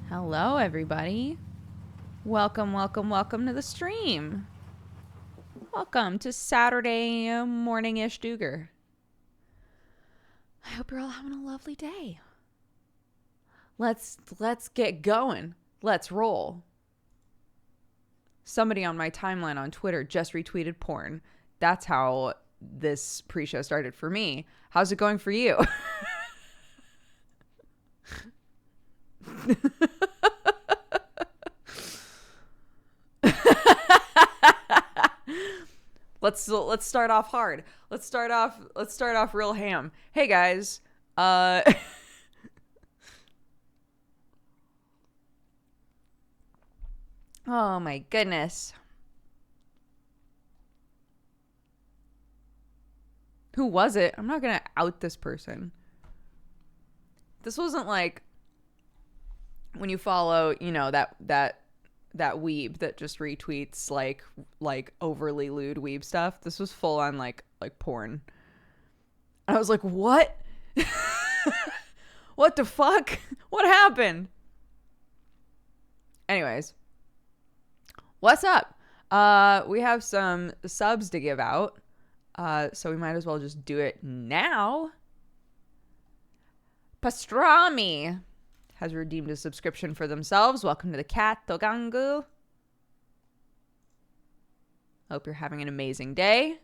Hello, everybody. Welcome to the stream. Welcome to Saturday morning-ish Dooger. I hope you're all having a lovely day. Let's get going. Let's roll. Somebody on my timeline on Twitter just retweeted porn. That's how this pre-show started for me. How's it going for you? Let's start off hard. Let's start off real ham. Hey guys. Oh my goodness. Who was it? I'm not gonna out this person. This wasn't like when you follow, you know, that weeb that just retweets like overly lewd weeb stuff. This was full on like porn. And I was like, what? What the fuck? What happened? Anyways, what's up? We have some subs to give out. So we might as well just do it now. Pastrami has redeemed a subscription for themselves. Welcome to the cat, Togangu. Hope you're having an amazing day.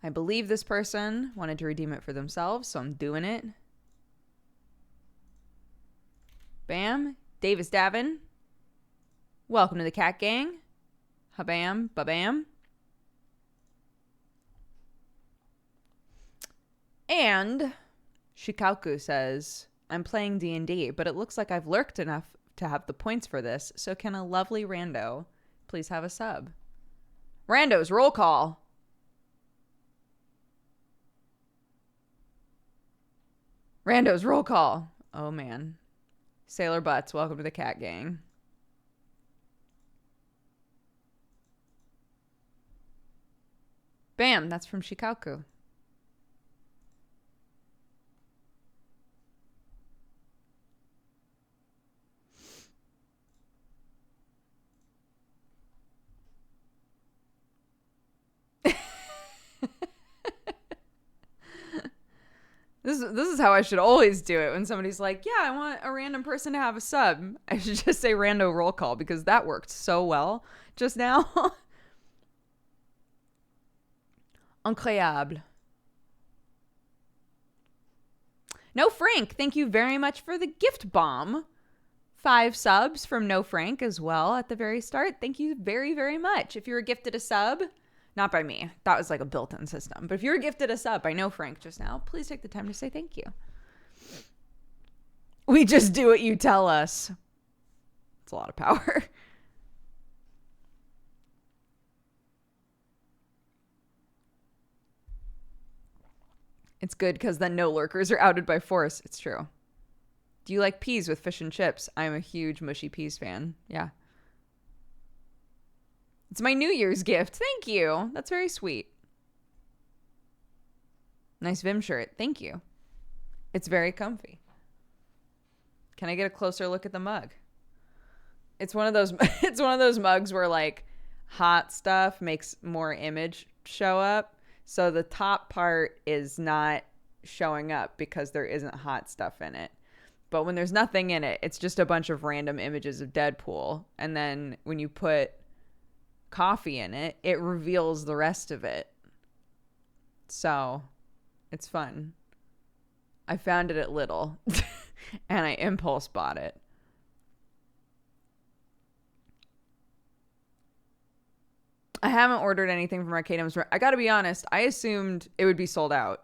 I believe this person wanted to redeem it for themselves, so I'm doing it. Bam. Davis Davin. Welcome to the cat gang. Habam, babam. And Shikauku says, I'm playing D&D, but it looks like I've lurked enough to have the points for this, so can a lovely rando please have a sub? Randos, roll call. Randos, roll call. Oh, man. Sailor Butts, welcome to the cat gang. Bam, that's from Shikauku. This is how I should always do it when somebody's like, yeah, I want a random person to have a sub. I should just say rando roll call because that worked so well just now. Incroyable. No Frank, thank you very much for the gift bomb. 5 subs from No Frank as well at the very start. Thank you very, very much. If you were gifted a sub, not by me, that was like a built-in system, but if you were gifted a sub by No Frank just now, please take the time to say thank you. We just do what you tell us. It's a lot of power. It's good because then no lurkers are outed by force. It's true. Do you like peas with fish and chips? I'm a huge mushy peas fan. Yeah. It's my New Year's gift. Thank you. That's very sweet. Nice Vim shirt. Thank you. It's very comfy. Can I get a closer look at the mug? It's one of those mugs where like hot stuff makes more image show up. So the top part is not showing up because there isn't hot stuff in it. But when there's nothing in it, it's just a bunch of random images of Deadpool. And then when you put coffee in it, it reveals the rest of it. So it's fun. I found it at Lidl and I impulse bought it. I haven't ordered anything from Arcadium's. I gotta be honest, I assumed it would be sold out.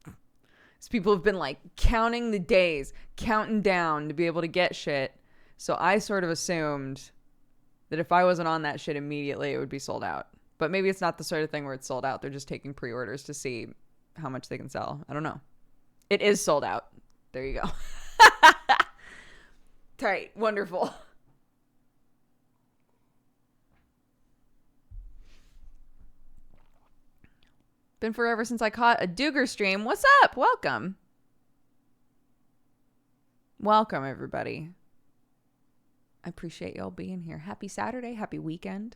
So people have been like counting the days, counting down to be able to get shit. So I sort of assumed that if I wasn't on that shit immediately, it would be sold out. But maybe it's not the sort of thing where it's sold out. They're just taking pre-orders to see how much they can sell. I don't know. It is sold out. There you go. Tight. Wonderful. Been forever since I caught a Dooger stream. What's up? Welcome. Welcome, everybody. I appreciate y'all being here. Happy Saturday. Happy weekend.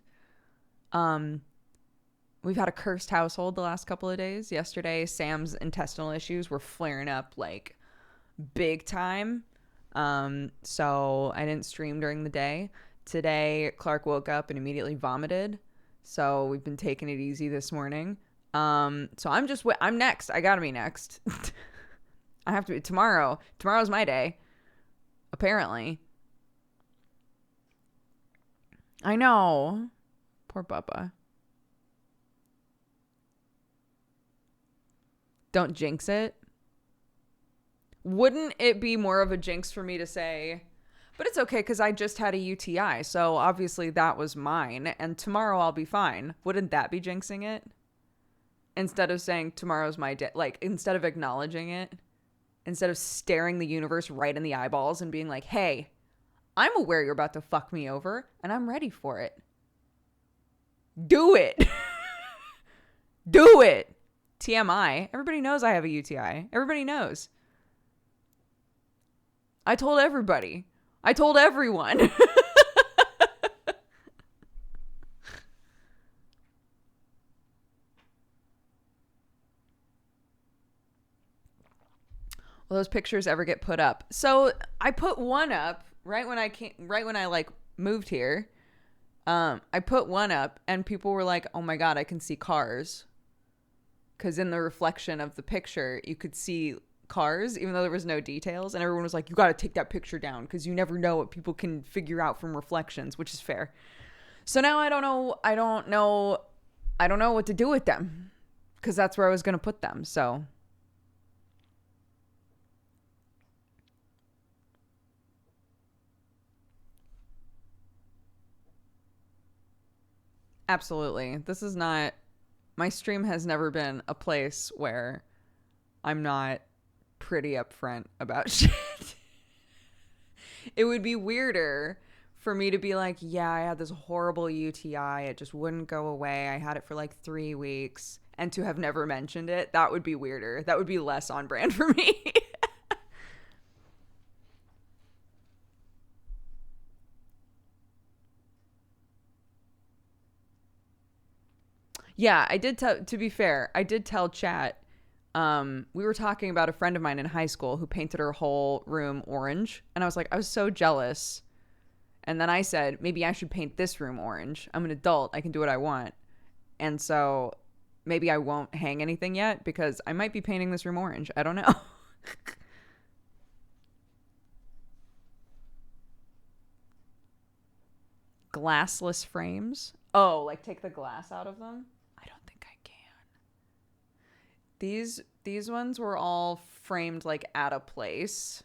We've had a cursed household the last couple of days. Yesterday, Sam's intestinal issues were flaring up like big time. So I didn't stream during the day. Today, Clark woke up and immediately vomited. So we've been taking it easy this morning. So I'm next. I gotta be next. I have to be tomorrow. Tomorrow's my day. Apparently. I know. Poor Bubba. Don't jinx it. Wouldn't it be more of a jinx for me to say, but it's okay because I just had a UTI, so obviously that was mine, and tomorrow I'll be fine. Wouldn't that be jinxing it? Instead of saying tomorrow's my day, like instead of acknowledging it, instead of staring the universe right in the eyeballs and being like, hey, I'm aware you're about to fuck me over and I'm ready for it. Do it. Do it. TMI. Everybody knows I have a UTI. Everybody knows. I told everybody. I told everyone. Will those pictures ever get put up? So I put one up right when I like moved here. I put one up and people were like, oh my God, I can see cars. Because in the reflection of the picture, you could see cars, even though there was no details. And everyone was like, you got to take that picture down because you never know what people can figure out from reflections, which is fair. So now I don't know what to do with them because that's where I was going to put them. So absolutely. This is not, my stream has never been a place where I'm not pretty upfront about shit. It would be weirder for me to be like, yeah, I had this horrible UTI. It just wouldn't go away. I had it for like 3 weeks. And to have never mentioned it, that would be weirder. That would be less on brand for me. Yeah, I did tell, to be fair, I did tell chat. We were talking about a friend of mine in high school who painted her whole room orange. And I was like, I was so jealous. And then I said, maybe I should paint this room orange. I'm an adult. I can do what I want. And so maybe I won't hang anything yet because I might be painting this room orange. I don't know. Glassless frames. Oh, like take the glass out of them? I don't think I can. These ones were all framed like at a place.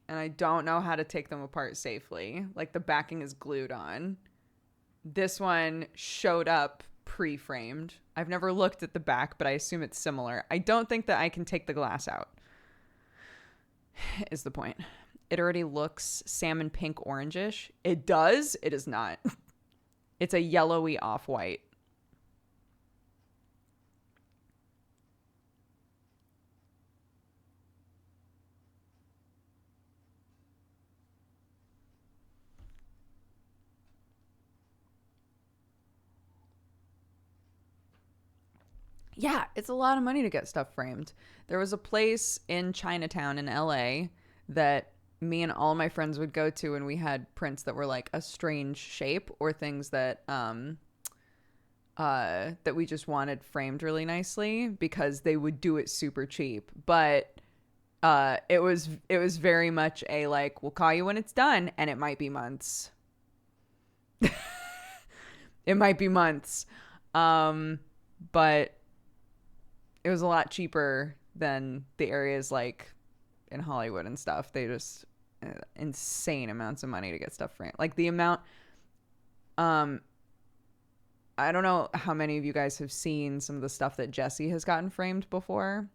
And I don't know how to take them apart safely. Like the backing is glued on. This one showed up pre-framed. I've never looked at the back, but I assume it's similar. I don't think that I can take the glass out, is the point. It already looks salmon pink orangish. It does. It is not. It's a yellowy off-white. Yeah, it's a lot of money to get stuff framed. There was a place in Chinatown in LA that me and all my friends would go to, and we had prints that were like a strange shape or things that that we just wanted framed really nicely because they would do it super cheap. But it was very much a like, we'll call you when it's done, and it might be months. It might be months. But it was a lot cheaper than the areas like in Hollywood and stuff. They just insane amounts of money to get stuff framed. Like the amount, I don't know how many of you guys have seen some of the stuff that Jesse has gotten framed before.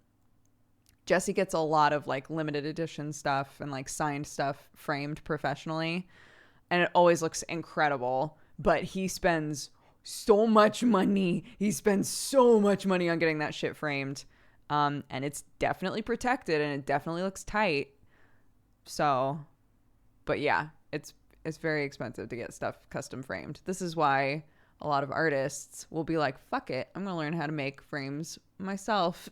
Jesse gets a lot of like limited edition stuff and like signed stuff framed professionally, and it always looks incredible, but he spends so much money. He spends so much money on getting that shit framed. And it's definitely protected and it definitely looks tight. So, but yeah, it's very expensive to get stuff custom framed. This is why a lot of artists will be like, fuck it, I'm going to learn how to make frames myself.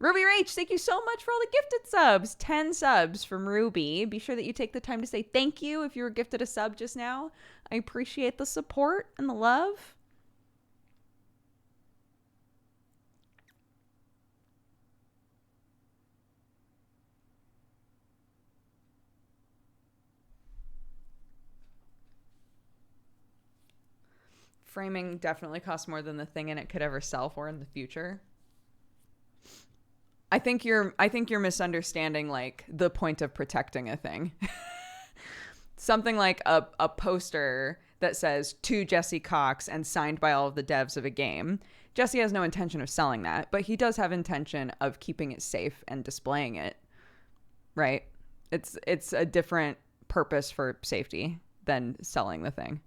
Ruby Rach, thank you so much for all the gifted subs. 10 subs from Ruby. Be sure that you take the time to say thank you if you were gifted a sub just now. I appreciate the support and the love. Framing definitely costs more than the thing in it could ever sell for in the future. I think you're misunderstanding like the point of protecting a thing. Something like a poster that says to Jesse Cox and signed by all of the devs of a game. Jesse has no intention of selling that, but he does have intention of keeping it safe and displaying it. Right? It's a different purpose for safety than selling the thing.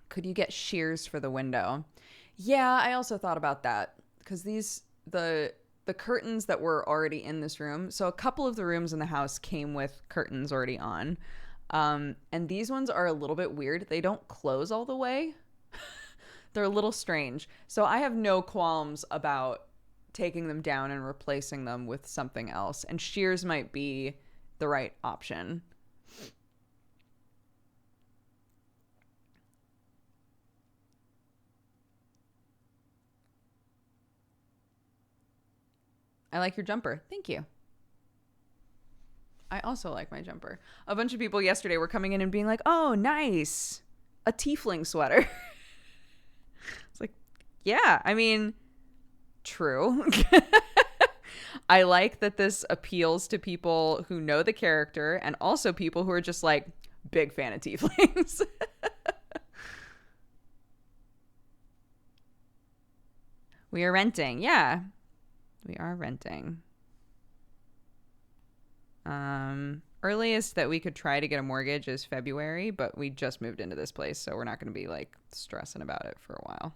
Could you get shears for the window? Yeah, I also thought about that because the curtains that were already in this room. So a couple of the rooms in the house came with curtains already on. And these ones are a little bit weird. They don't close all the way. They're a little strange. So I have no qualms about taking them down and replacing them with something else. And shears might be the right option. I like your jumper. Thank you. I also like my jumper. A bunch of people yesterday were coming in and being like, oh, nice. A tiefling sweater. It's like, yeah, I mean, true. I like that this appeals to people who know the character and also people who are just like big fan of tieflings. We are renting. Yeah. We are renting. Earliest that we could try to get a mortgage is February, but we just moved into this place, so we're not going to be like stressing about it for a while.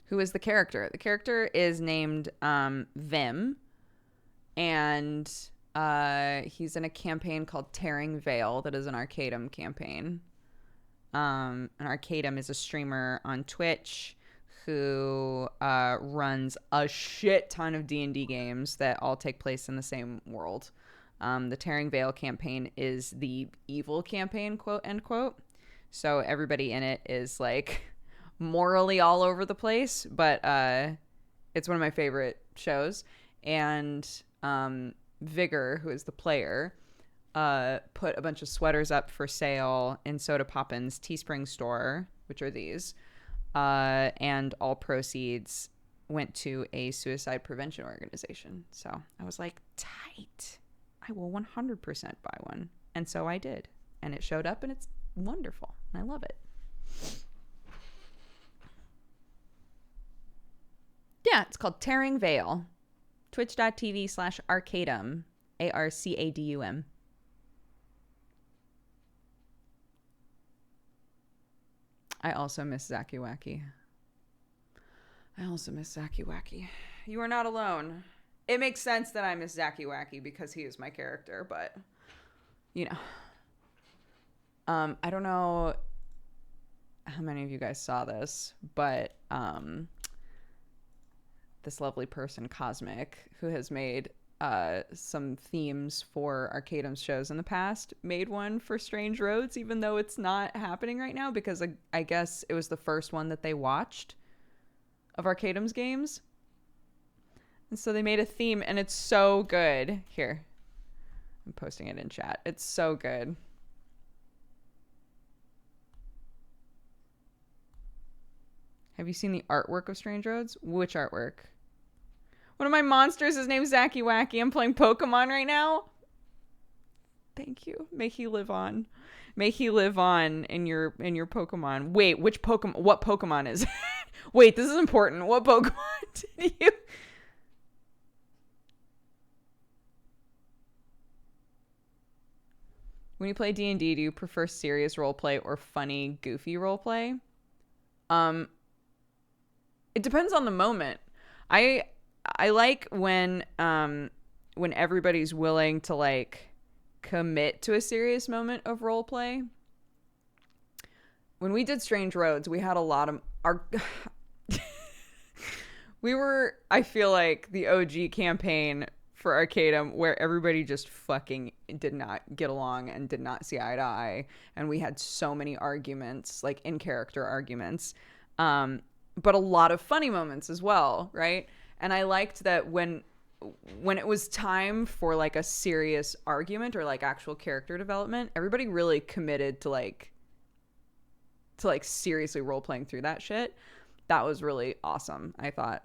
Who is the character? The character is named Vim, and he's in a campaign called Tearing Veil that is an Arcadum campaign. An Arcadum is a streamer on Twitch who runs a shit ton of D&D games that all take place in the same world. The Tearing Veil campaign is the evil campaign, quote, end quote. So everybody in it is like morally all over the place, but it's one of my favorite shows. And Vigor, who is the player, put a bunch of sweaters up for sale in Soda Poppin's Teespring store, which are these, and all proceeds went to a suicide prevention organization. So I was like, tight, I will 100% buy one. And so I did, and it showed up and it's wonderful and I love it. Yeah, it's called Tearing Veil. Twitch.tv/Arcadum. ARCADUM. I also miss Zacky Wacky. You are not alone. It makes sense that I miss Zacky Wacky because he is my character, but you know. I don't know how many of you guys saw this, but this lovely person, Cosmic, who has made some themes for Arcadum's shows in the past, made one for Strange Roads, even though it's not happening right now, because I guess it was the first one that they watched of Arcadum's games. And so they made a theme, and it's so good. Here, I'm posting it in chat. It's so good. Have you seen the artwork of Strange Roads? Which artwork? One of my monsters is named Zacky Wacky. I'm playing Pokemon right now. Thank you. May he live on. May he live on in your Pokemon. Wait, which Pokemon? What Pokemon is it? Wait, this is important. What Pokemon did you? When you play D&D, do you prefer serious roleplay or funny, goofy roleplay? It depends on the moment. I like when everybody's willing to like commit to a serious moment of roleplay. When we did Strange Roads, we had a lot of our we were, I feel like, the OG campaign for Arcadum where everybody just fucking did not get along and did not see eye to eye, and we had so many arguments, like in character arguments, but a lot of funny moments as well, right? And I liked that when it was time for like a serious argument or like actual character development, everybody really committed to like seriously role playing through that shit. That was really awesome, I thought.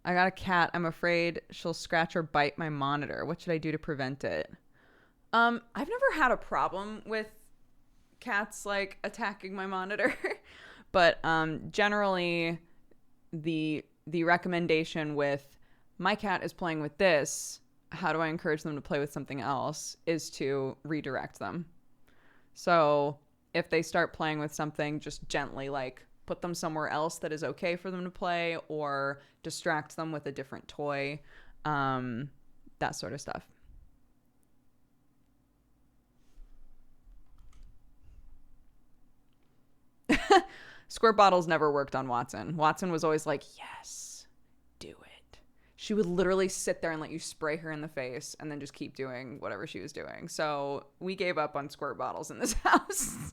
I got a cat. I'm afraid she'll scratch or bite my monitor. What should I do to prevent it? I've never had a problem with cats like attacking my monitor, but generally the recommendation with my cat is playing with this, how do I encourage them to play with something else, is to redirect them. So if they start playing with something, just gently like put them somewhere else that is okay for them to play, or distract them with a different toy, that sort of stuff. Squirt bottles never worked on Watson. Watson was always like, yes, do it. She would literally sit there and let you spray her in the face and then just keep doing whatever she was doing. So we gave up on squirt bottles in this house.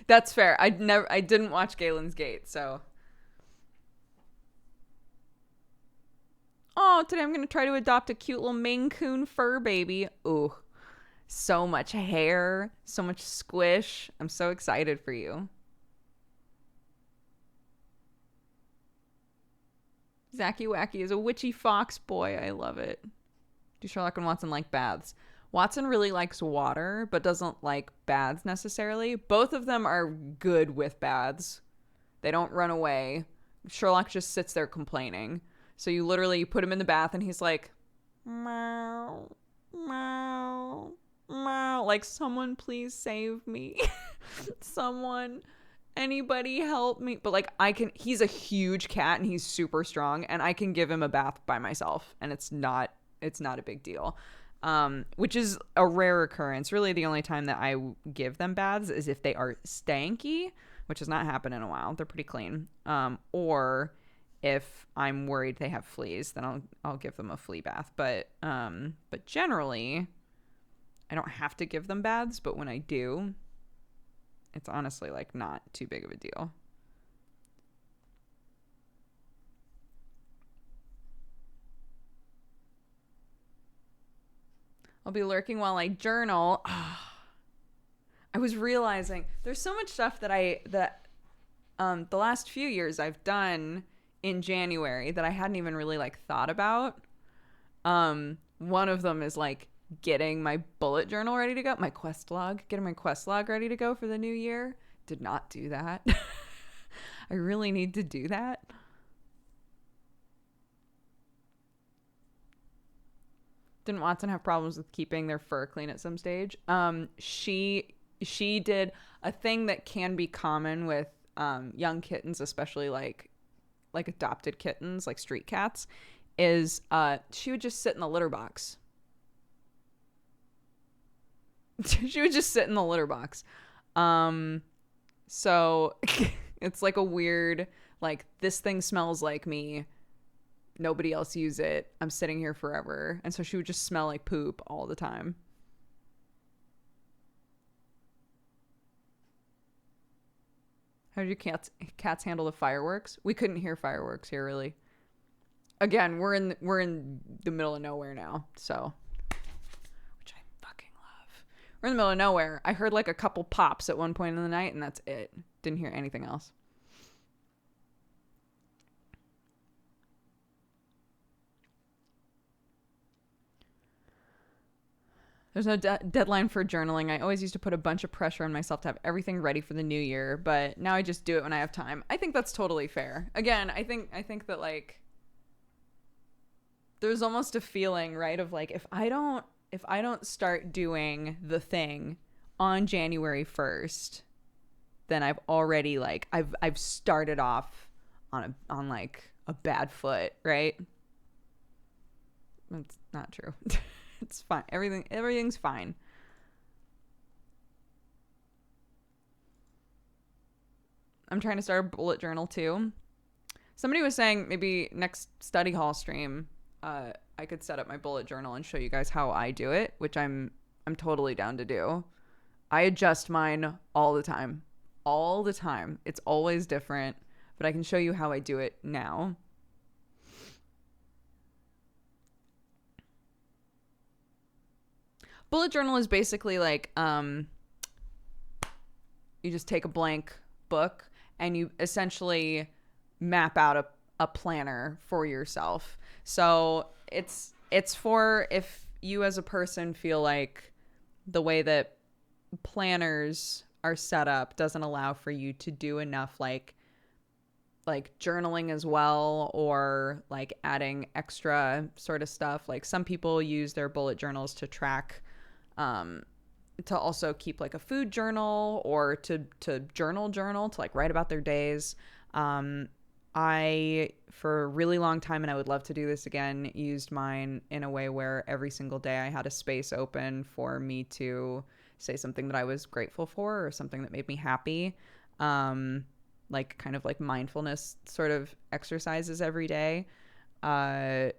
That's fair. I didn't watch Galen's Gate, so. Oh, today I'm gonna try to adopt a cute little Maine Coon fur baby. Ooh, so much hair, so much squish. I'm so excited for you. Zacky Wacky is a witchy fox boy. I love it. Do Sherlock and Watson like baths? Watson really likes water, but doesn't like baths necessarily. Both of them are good with baths. They don't run away. Sherlock just sits there complaining. So you literally put him in the bath and he's like, meow, meow, meow. Like, someone please save me. Someone, anybody help me. But like, he's a huge cat and he's super strong, and I can give him a bath by myself, and it's not a big deal. Which is a rare occurrence. Really, the only time that I give them baths is if they are stanky, which has not happened in a while. They're pretty clean. Or if I'm worried they have fleas, then I'll give them a flea bath. But generally, I don't have to give them baths. But when I do, it's honestly like not too big of a deal. I'll be lurking while I journal. I was realizing there's so much stuff that the last few years I've done in January that I hadn't even really like thought about. One of them is like getting my bullet journal ready to go, getting my quest log ready to go for the new year. Did not do that. I really need to do that. Didn't Watson have problems with keeping their fur clean at some stage? She did a thing that can be common with young kittens, especially like adopted kittens, like street cats, is she would just sit in the litter box. She would just sit in the litter box. So it's like a weird, like, this thing smells like me. Nobody else use it. I'm sitting here forever. And so she would just smell like poop all the time. How did your cats handle the fireworks? We couldn't hear fireworks here, really. Again, we're in the middle of nowhere now, so, which I fucking love. We're in the middle of nowhere. I heard like a couple pops at one point in the night, and that's it. Didn't hear anything else. There's no deadline for journaling. I always used to put a bunch of pressure on myself to have everything ready for the new year, but now I just do it when I have time. I think that's totally fair. Again, I think that, like, there's almost a feeling, right, of like, if I don't start doing the thing on January 1st, then I've already, like, I've started off on like a bad foot, right? That's not true. It's fine. Everything's fine. I'm trying to start a bullet journal too. Somebody was saying maybe next study hall stream, I could set up my bullet journal and show you guys how I do it, which I'm totally down to do. I adjust mine all the time. All the time. It's always different, but I can show you how I do it now. Bullet journal is basically like, you just take a blank book and you essentially map out a planner for yourself. So it's for if you as a person feel like the way that planners are set up doesn't allow for you to do enough like journaling as well, or like adding extra sort of stuff. Like some people use their bullet journals to track, to also keep like a food journal, or to journal to like write about their days. I, for a really long time, and I would love to do this again, used mine in a way where every single day I had a space open for me to say something that I was grateful for or something that made me happy. Like kind of like mindfulness sort of exercises every day. And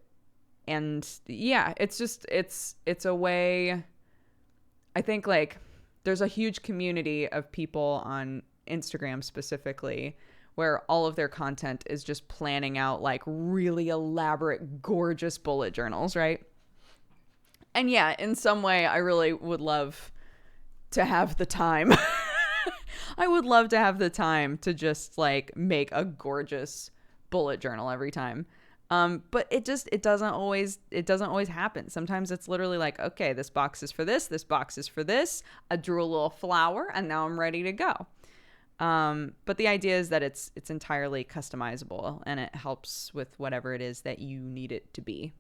yeah, it's just, it's a way. I think like there's a huge community of people on Instagram specifically where all of their content is just planning out like really elaborate, gorgeous bullet journals, right? And yeah, in some way, I really would love to have the time. I would love to have the time to just like make a gorgeous bullet journal every time. But it doesn't always happen. Sometimes it's literally like, okay, this box is for this box is for this. I drew a little flower and now I'm ready to go. But the idea is that it's entirely customizable and it helps with whatever it is that you need it to be.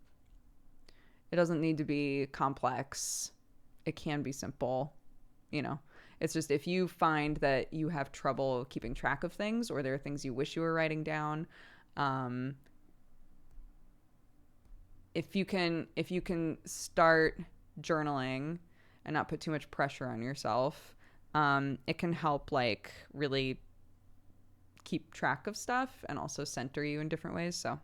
It doesn't need to be complex. It can be simple, you know. It's just if you find that you have trouble keeping track of things, or there are things you wish you were writing down, if you can start journaling and not put too much pressure on yourself, it can help like really keep track of stuff and also center you in different ways. So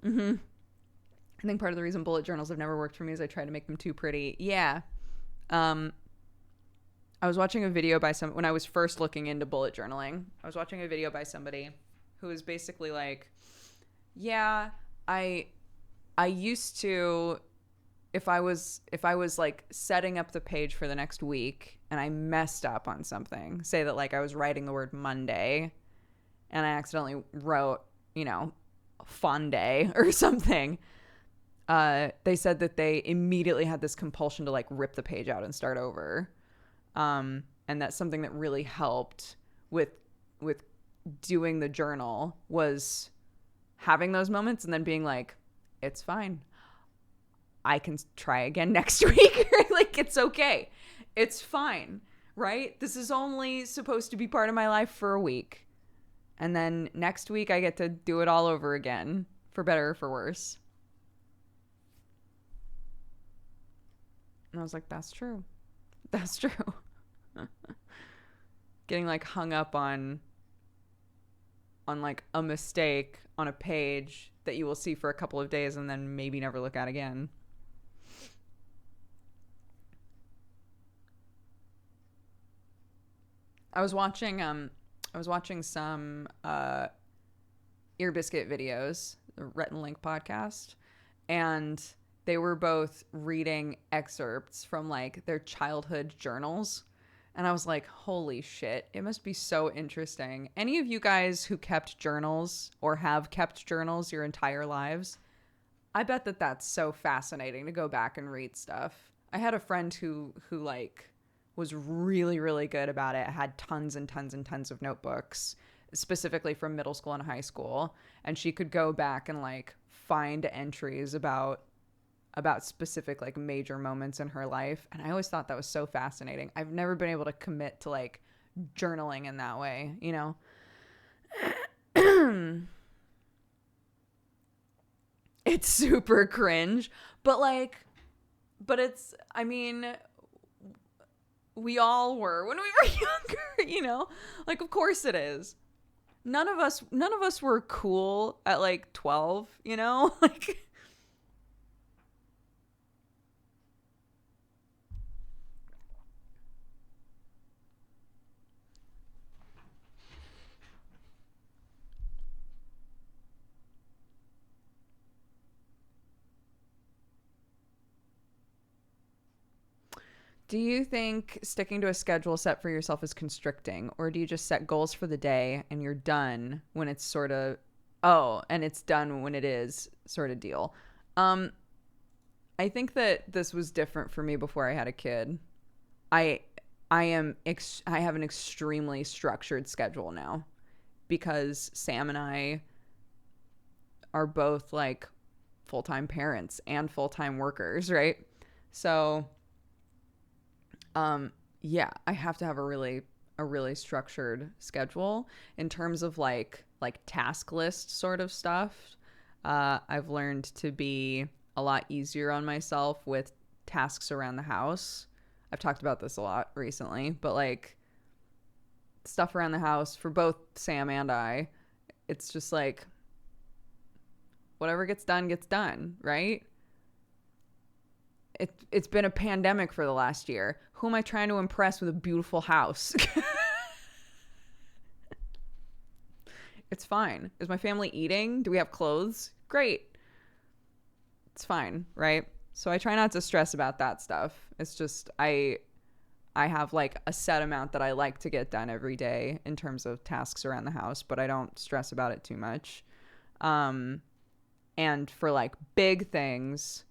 I think part of the reason bullet journals have never worked for me is I try to make them too pretty. Yeah. I was watching a video by when I was first looking into bullet journaling, I was watching a video by somebody who was basically like, yeah, I used to, if I was like setting up the page for the next week and I messed up on something, say that like I was writing the word Monday and I accidentally wrote, fun day or something, they said that they immediately had this compulsion to like rip the page out and start over. And that's something that really helped with doing the journal, was having those moments and then being like, it's fine, I can try again next week. Like, it's okay. It's fine, right? This is only supposed to be part of my life for a week. And then next week I get to do it all over again, for better or for worse. And I was like, that's true. That's true. Getting like hung up on like a mistake on a page that you will see for a couple of days and then maybe never look at again. I was watching some Ear Biscuit videos, the Rhett and Link podcast, and they were both reading excerpts from like their childhood journals. And I was like, holy shit, it must be so interesting. Any of you guys who kept journals or have kept journals your entire lives, I bet that that's so fascinating to go back and read stuff. I had a friend who like was really, really good about it. Had tons and tons and tons of notebooks, specifically from middle school and high school. And she could go back and like find entries about specific like major moments in her life. And I always thought that was so fascinating. I've never been able to commit to like journaling in that way, you know? It's super cringe, but it's, I mean, we all were when we were younger, you know? Like, of course it is. None of us were cool at like 12, you know? Like, do you think sticking to a schedule set for yourself is constricting, or do you just set goals for the day and you're done when it's sort of, oh, and it's done when it is sort of deal? Um, I think that this was different for me before I had a kid. I I have an extremely structured schedule now because Sam and I are both like full-time parents and full-time workers, right? So yeah, I have to have a really structured schedule in terms of like task list sort of stuff. I've learned to be a lot easier on myself with tasks around the house. I've talked about this a lot recently, but like stuff around the house for both Sam and I, it's just like whatever gets done, right? It's been a pandemic for the last year. Who am I trying to impress with a beautiful house? It's fine. Is my family eating? Do we have clothes? Great. It's fine, right? So I try not to stress about that stuff. It's just I have like a set amount that I like to get done every day in terms of tasks around the house, but I don't stress about it too much. And for like big things,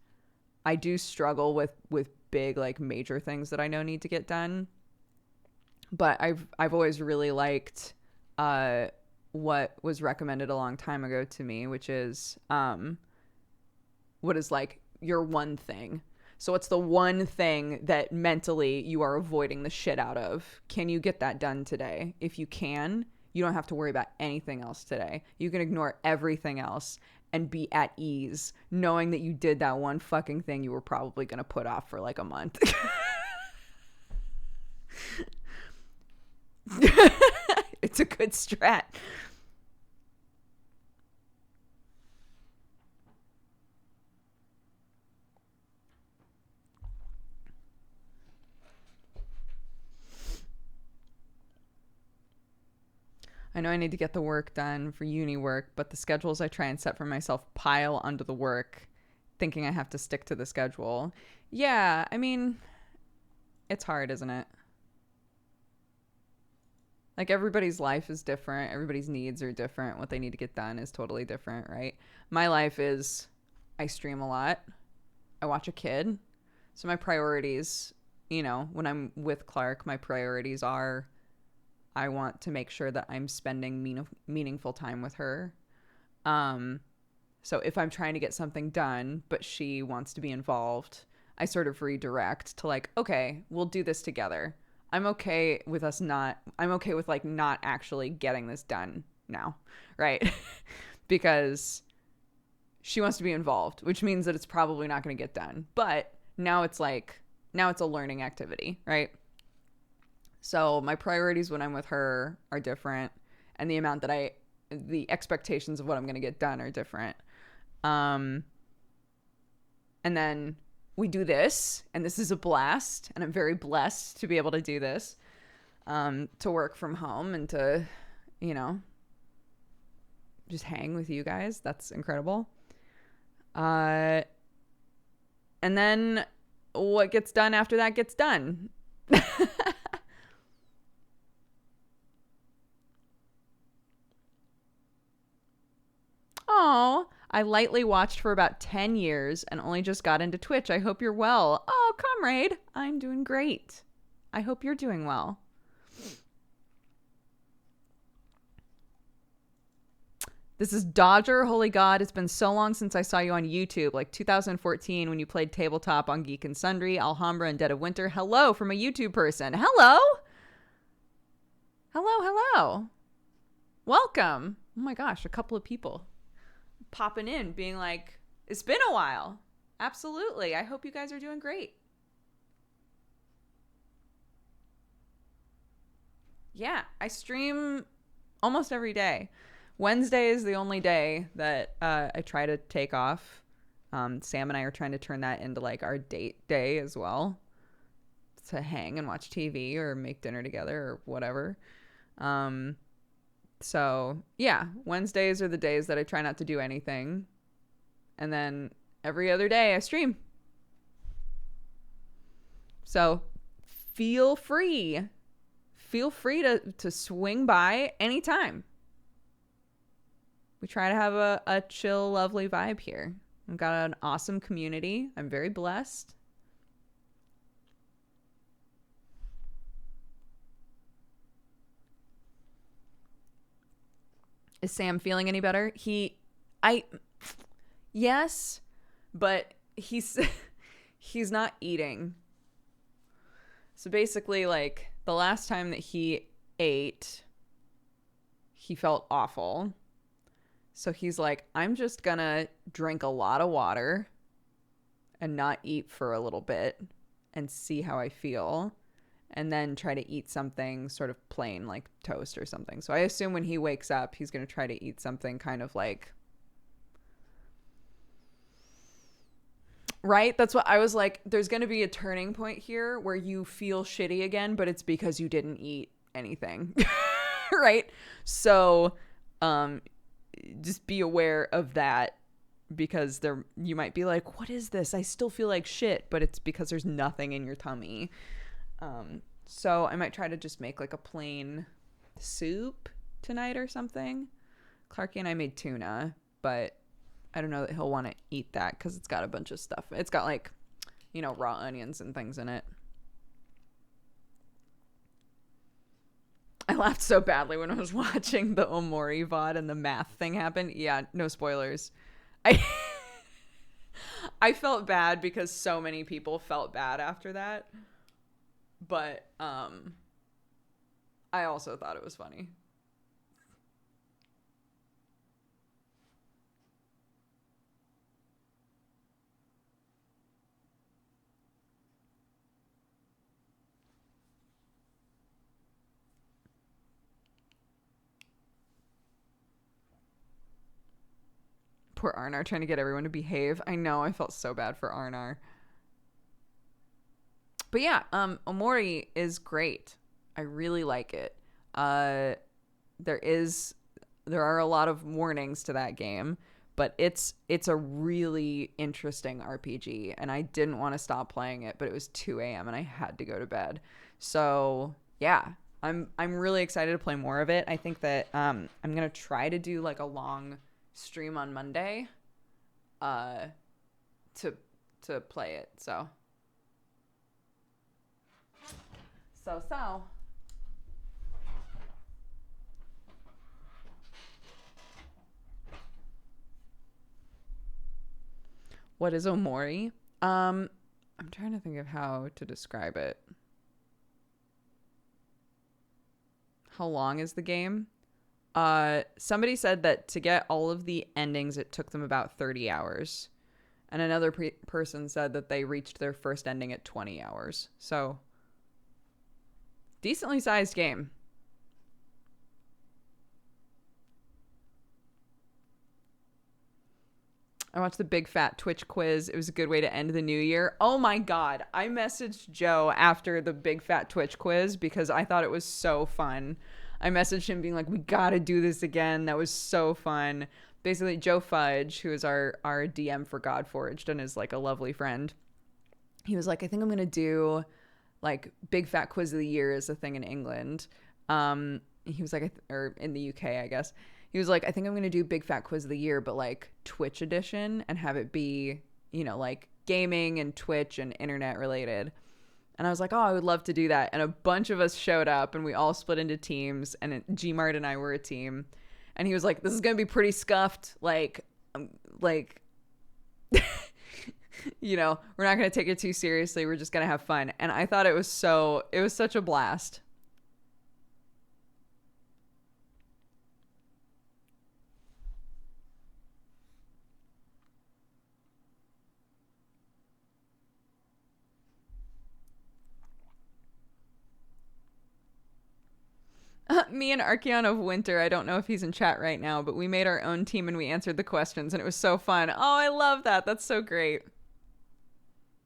I do struggle with big like major things that I know need to get done. But I've always really liked what was recommended a long time ago to me, which is what is like your one thing. So what's the one thing that mentally you are avoiding the shit out of? Can you get that done today? If you can, you don't have to worry about anything else today. You can ignore everything else and be at ease knowing that you did that one fucking thing you were probably going to put off for like a month. It's a good strat. I know I need to get the work done for uni work, but the schedules I try and set for myself pile onto the work, thinking I have to stick to the schedule. Yeah, I mean, it's hard, isn't it? Like everybody's life is different, everybody's needs are different, what they need to get done is totally different, right? My life is I stream a lot, I watch a kid. So my priorities, you know, when I'm with Clark, my priorities are I want to make sure that I'm spending meaningful time with her. Um, so if I'm trying to get something done, but she wants to be involved, I sort of redirect to like, okay, we'll do this together. I'm okay with like not actually getting this done now, right? Because she wants to be involved, which means that it's probably not going to get done. But now it's a learning activity, right? So my priorities when I'm with her are different, and the expectations of what I'm going to get done are different. And then we do this, and this is a blast, and I'm very blessed to be able to do this, to work from home and to, just hang with you guys. That's incredible. And then what gets done after that gets done. Oh, I lightly watched for about 10 years and only just got into Twitch. I hope you're well. Oh, comrade, I'm doing great. I hope you're doing well. This is Dodger. Holy God, it's been so long since I saw you on YouTube, like 2014 when you played tabletop on Geek and Sundry, Alhambra, and Dead of Winter. Hello from a YouTube person. Hello. Hello. Welcome. Oh my gosh, a couple of people popping in being like, it's been a while. Absolutely. I hope you guys are doing great. Yeah, I stream almost every day. Wednesday is the only day that I try to take off. Sam and I are trying to turn that into like our date day as well, to hang and watch TV or make dinner together or whatever. So yeah, Wednesdays are the days that I try not to do anything. And then every other day I stream. So feel free to swing by anytime. We try to have a chill, lovely vibe here. I've got an awesome community. I'm very blessed. Is Sam feeling any better? Yes, but he's not eating. So basically, like, the last time that he ate, he felt awful. So he's like, I'm just gonna drink a lot of water and not eat for a little bit and see how I feel, and then try to eat something sort of plain, like toast or something. So I assume when he wakes up, he's gonna try to eat something kind of like, right? That's what I was like, there's gonna be a turning point here where you feel shitty again, but it's because you didn't eat anything. Right? So just be aware of that, because you might be like, what is this? I still feel like shit, but it's because there's nothing in your tummy. So I might try to just make like a plain soup tonight or something. Clarky and I made tuna, but I don't know that he'll want to eat that because it's got a bunch of stuff. It's got like, raw onions and things in it. I laughed so badly when I was watching the Omori VOD and the math thing happened. Yeah, no spoilers. I felt bad because so many people felt bad after that. But I also thought it was funny. Poor Arnar trying to get everyone to behave. I know, I felt so bad for Arnar. But yeah, Omori is great. I really like it. There are a lot of warnings to that game, but it's a really interesting RPG, and I didn't want to stop playing it, but it was 2 a.m. and I had to go to bed. So yeah, I'm really excited to play more of it. I think that I'm gonna try to do like a long stream on Monday to play it. So what is Omori? I'm trying to think of how to describe it. How long is the game? Somebody said that to get all of the endings, it took them about 30 hours. And another person said that they reached their first ending at 20 hours. So, decently sized game. I watched the Big Fat Twitch quiz. It was a good way to end the new year. Oh my God. I messaged Joe after the Big Fat Twitch quiz because I thought it was so fun. I messaged him being like, we got to do this again. That was so fun. Basically, Joe Fudge, who is our DM for Godforged and is like a lovely friend, he was like, I think I'm going to do like Big Fat Quiz of the Year is a thing in England. He was like, or in the UK, I guess. He was like, I think I'm going to do Big Fat Quiz of the Year, but like Twitch edition and have it be, you know, like gaming and Twitch and internet related. And I was like, oh, I would love to do that. And a bunch of us showed up and we all split into teams. And Gmart and I were a team. And he was like, this is going to be pretty scuffed. Like, you know, we're not going to take it too seriously. We're just going to have fun. And I thought it was such a blast. Me and Archeon of Winter, I don't know if he's in chat right now, but we made our own team and we answered the questions and it was so fun. Oh, I love that. That's so great.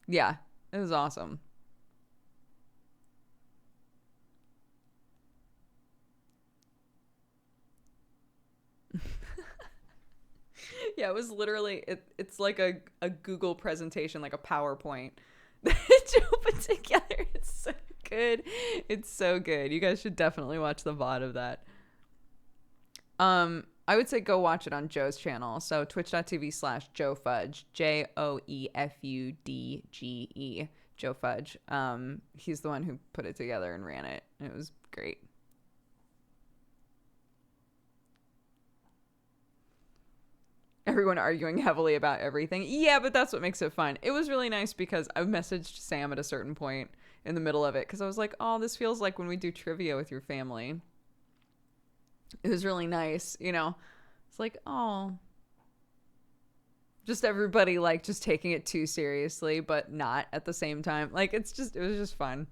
Yeah, it was awesome. Yeah, it was literally, it's like a Google presentation, like a PowerPoint that Joe put together. It's so good. It's so good. You guys should definitely watch the VOD of that. I would say go watch it on Joe's channel. So twitch.tv/Joe Fudge, JoeFudge, Joe Fudge. He's the one who put it together and ran it. And it was great. Everyone arguing heavily about everything. Yeah, but that's what makes it fun. It was really nice because I messaged Sam at a certain point in the middle of it because I was like, oh, this feels like when we do trivia with your family. It was really nice, you know. It's like, oh, just everybody like just taking it too seriously, but not at the same time. Like it was just fun.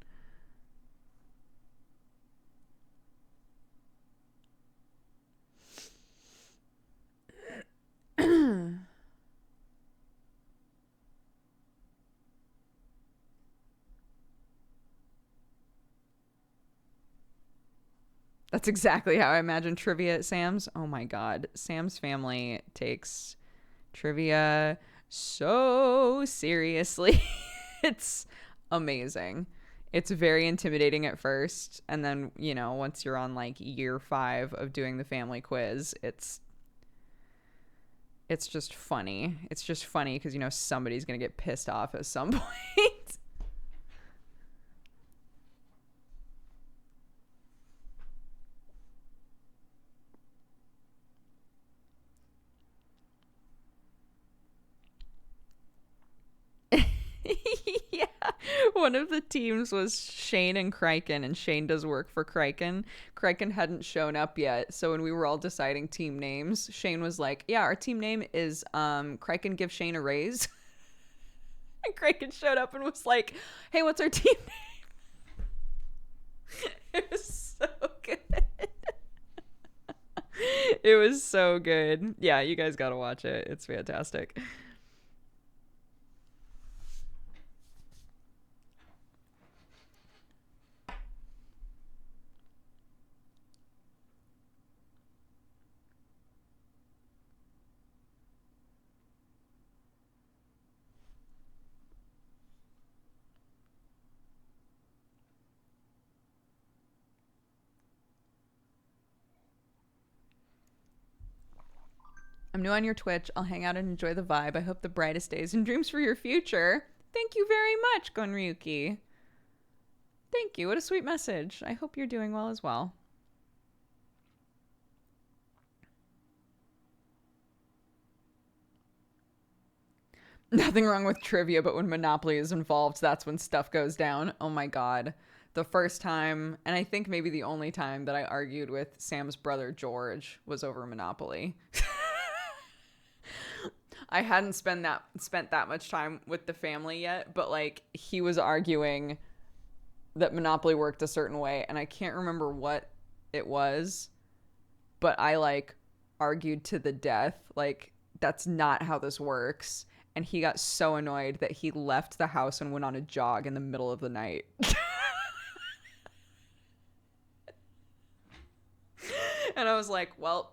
That's exactly how I imagine trivia at Sam's. Oh my God. Sam's family takes trivia so seriously. It's amazing. It's very intimidating at first. And then, you know, once you're on like year 5 of doing the family quiz, it's just funny. It's just funny because, you know, somebody's going to get pissed off at some point. Yeah. One of the teams was Shane and Criken, and Shane does work for Criken. Criken hadn't shown up yet, so when we were all deciding team names, Shane was like, yeah, our team name is Criken Give Shane a Raise. And Criken showed up and was like, hey, what's our team name? It was so good. It was so good. Yeah, you guys gotta watch it. It's fantastic. I'm new on your Twitch. I'll hang out and enjoy the vibe. I hope the brightest days and dreams for your future. Thank you very much, Gonryuki. Thank you. What a sweet message. I hope you're doing well as well. Nothing wrong with trivia, but when Monopoly is involved, that's when stuff goes down. Oh my God. The first time, and I think maybe the only time that I argued with Sam's brother George was over Monopoly. I hadn't spent that much time with the family yet, but like he was arguing that Monopoly worked a certain way, and I can't remember what it was, but I like argued to the death, like that's not how this works. And he got so annoyed that he left the house and went on a jog in the middle of the night. And I was like, well.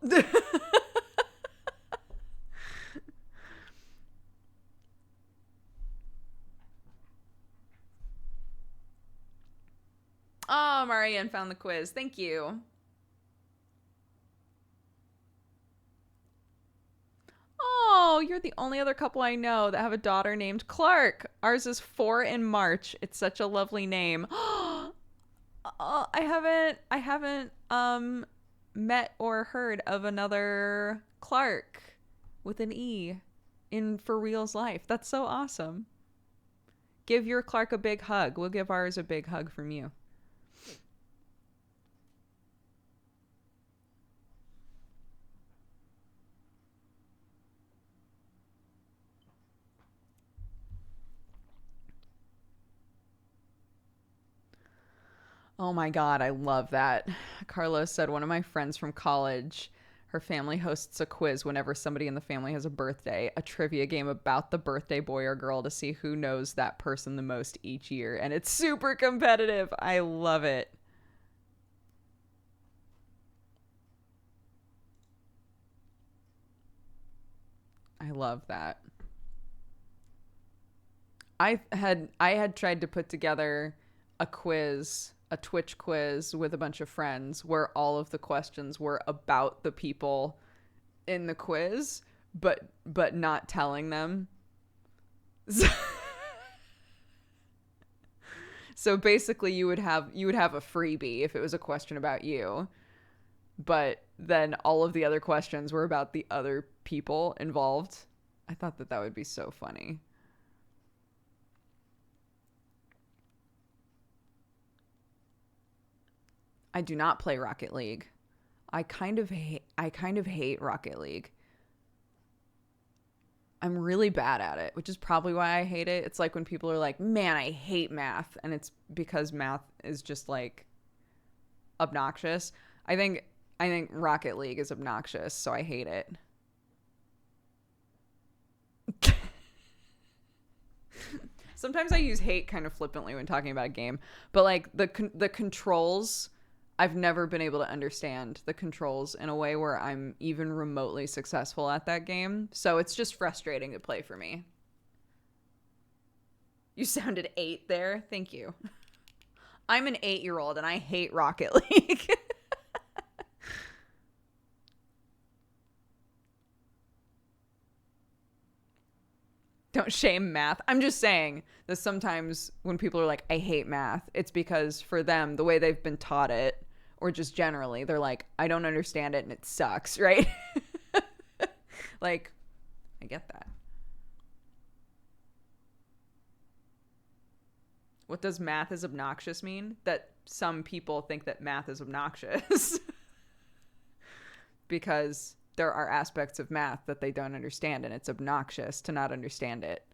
Oh, Marianne found the quiz. Thank you. Oh, you're the only other couple I know that have a daughter named Clark. Ours is 4 in March. It's such a lovely name. I haven't met or heard of another Clark with an E in for real's life. That's so awesome. Give your Clark a big hug. We'll give ours a big hug from you. Oh my God, I love that. Carlos said one of my friends from college, her family hosts a quiz whenever somebody in the family has a birthday, a trivia game about the birthday boy or girl to see who knows that person the most each year. And it's super competitive. I love it. I love that. I had tried to put together a quiz, a Twitch quiz with a bunch of friends where all of the questions were about the people in the quiz, but not telling them. So, so basically you would have a freebie if it was a question about you, but then all of the other questions were about the other people involved. I thought that that would be so funny. I do not play Rocket League. I kind of hate Rocket League. I'm really bad at it, which is probably why I hate it. It's like when people are like, "Man, I hate math." And it's because math is just like obnoxious. I think I think Rocket League is obnoxious, so I hate it. Sometimes I use hate kind of flippantly when talking about a game, but like the controls, I've never been able to understand the controls in a way where I'm even remotely successful at that game. So it's just frustrating to play for me. You sounded 8 there. Thank you. I'm an 8-year-old and I hate Rocket League. Don't shame math. I'm just saying that sometimes when people are like, I hate math, it's because for them, the way they've been taught it, or just generally, they're like, I don't understand it and it sucks, right? Like, I get that. What does math is obnoxious mean? That some people think that math is obnoxious because there are aspects of math that they don't understand and it's obnoxious to not understand it.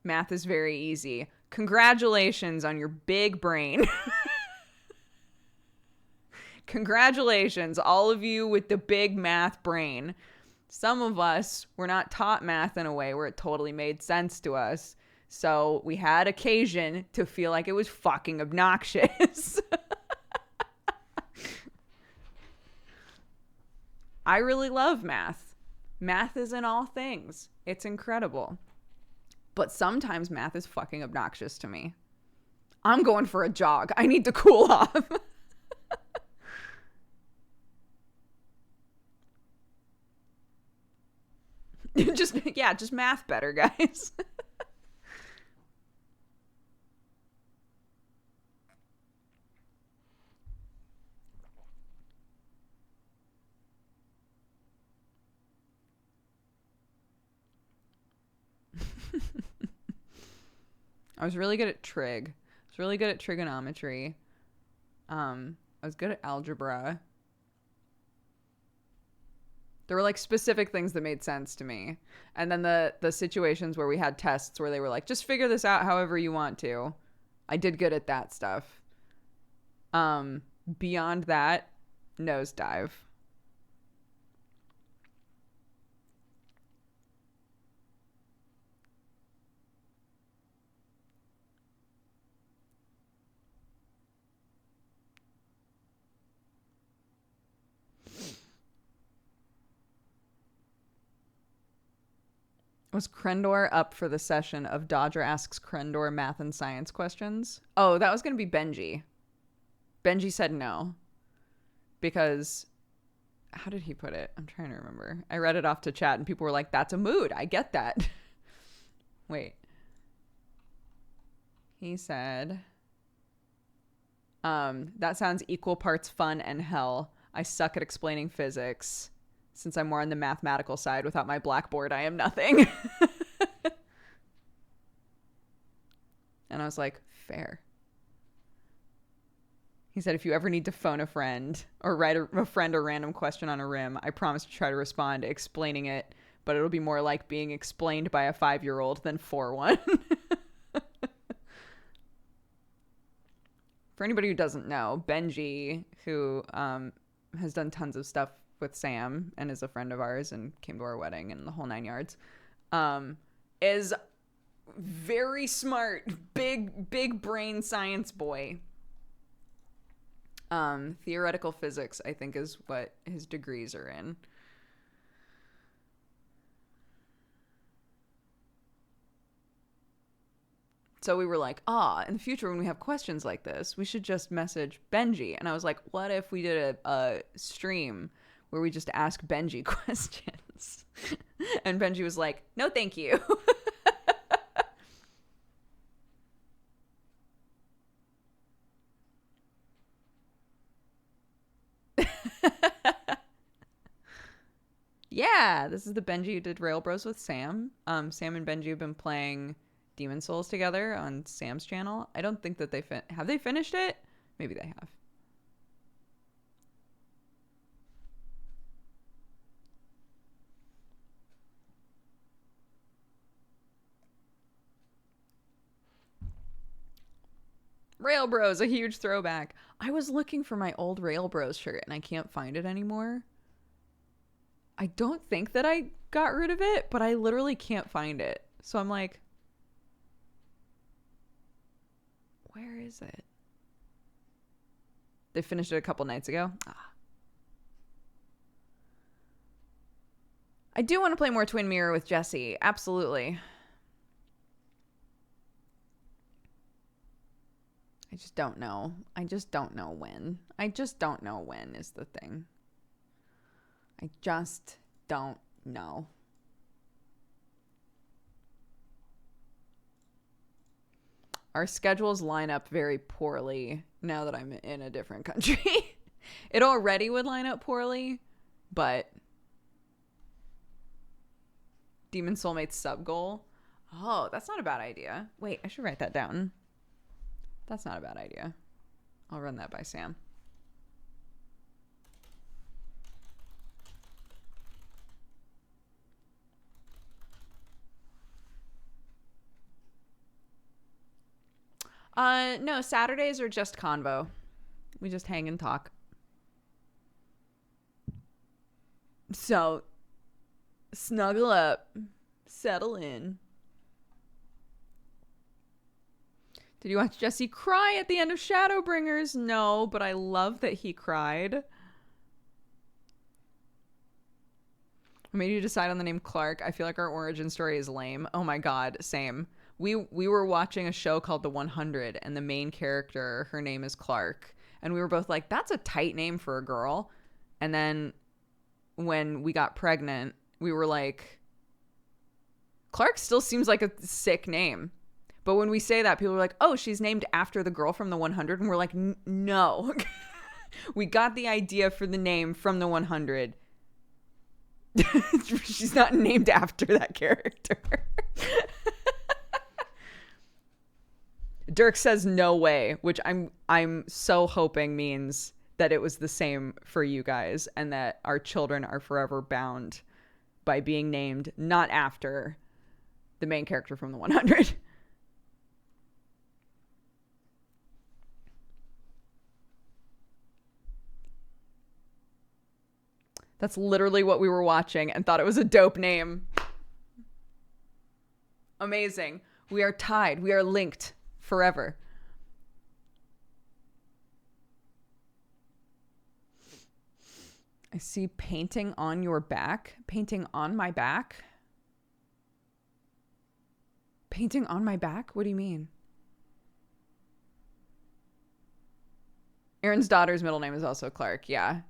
Math is very easy. Congratulations on your big brain. Congratulations, all of you with the big math brain. Some of us were not taught math in a way where it totally made sense to us. So we had occasion to feel like it was fucking obnoxious. I really love math. Math is in all things. It's incredible. But sometimes math is fucking obnoxious to me. I'm going for a jog. I need to cool off. just math better, guys. I was really good at trig. I was really good at trigonometry. I was good at algebra. There were like specific things that made sense to me. And then the situations where we had tests where they were like, just figure this out however you want to. I did good at that stuff. Beyond that, nosedive. Was Krendor up for the session of Dodger asks Krendor math and science questions? Oh, that was going to be Benji. Benji said no. Because, how did he put it? I'm trying to remember. I read it off to chat and people were like, that's a mood. I get that. Wait. He said, that sounds equal parts fun and hell. I suck at explaining physics. Since I'm more on the mathematical side, without my blackboard, I am nothing. And I was like, fair. He said, if you ever need to phone a friend or write a friend a random question on a rim, I promise to try to respond explaining it, but it'll be more like being explained by a 5-year-old than for one. For anybody who doesn't know, Benji, who has done tons of stuff with Sam and is a friend of ours and came to our wedding and the whole 9 yards, is very smart, big brain science boy. Theoretical physics, I think, is what his degrees are in. So we were like, in the future when we have questions like this, we should just message Benji. And I was like, what if we did a stream where we just ask Benji questions? And Benji was like, no, thank you. Yeah, this is the Benji who did Rail Bros with Sam. Sam and Benji have been playing Demon Souls together on Sam's channel. I don't think that have they finished it? Maybe they have. Rail Bros, a huge throwback. I was looking for my old Rail Bros shirt and I can't find it anymore. I don't think that I got rid of it, but I literally can't find it. So I'm like, where is it? They finished it a couple nights ago. I do want to play more Twin Mirror with Jesse. Absolutely. I just don't know. I just don't know when. I just don't know when is the thing. I just don't know. Our schedules line up very poorly now that I'm in a different country. It already would line up poorly, but Demon Soulmate's sub goal. Oh, that's not a bad idea. Wait, I should write that down. That's not a bad idea. I'll run that by Sam. No, Saturdays are just convo. We just hang and talk. So, snuggle up. Settle in. Did you watch Jesse cry at the end of Shadowbringers? No, but I love that he cried. What made you decide on the name Clark? I feel like our origin story is lame. Oh my god, same. We were watching a show called The 100, and the main character, her name is Clark. And we were both like, that's a tight name for a girl. And then when we got pregnant, we were like, Clark still seems like a sick name. But when we say that, people are like, oh, she's named after the girl from The 100. And we're like, no. We got the idea for the name from The 100. She's not named after that character. Dirk says no way, which I'm so hoping means that it was the same for you guys and that our children are forever bound by being named not after the main character from the 100. That's literally what we were watching and thought it was a dope name. Amazing. We are tied. We are linked forever. I see painting on your back. Painting on my back? Painting on my back? What do you mean? Aaron's daughter's middle name is also Clark. Yeah.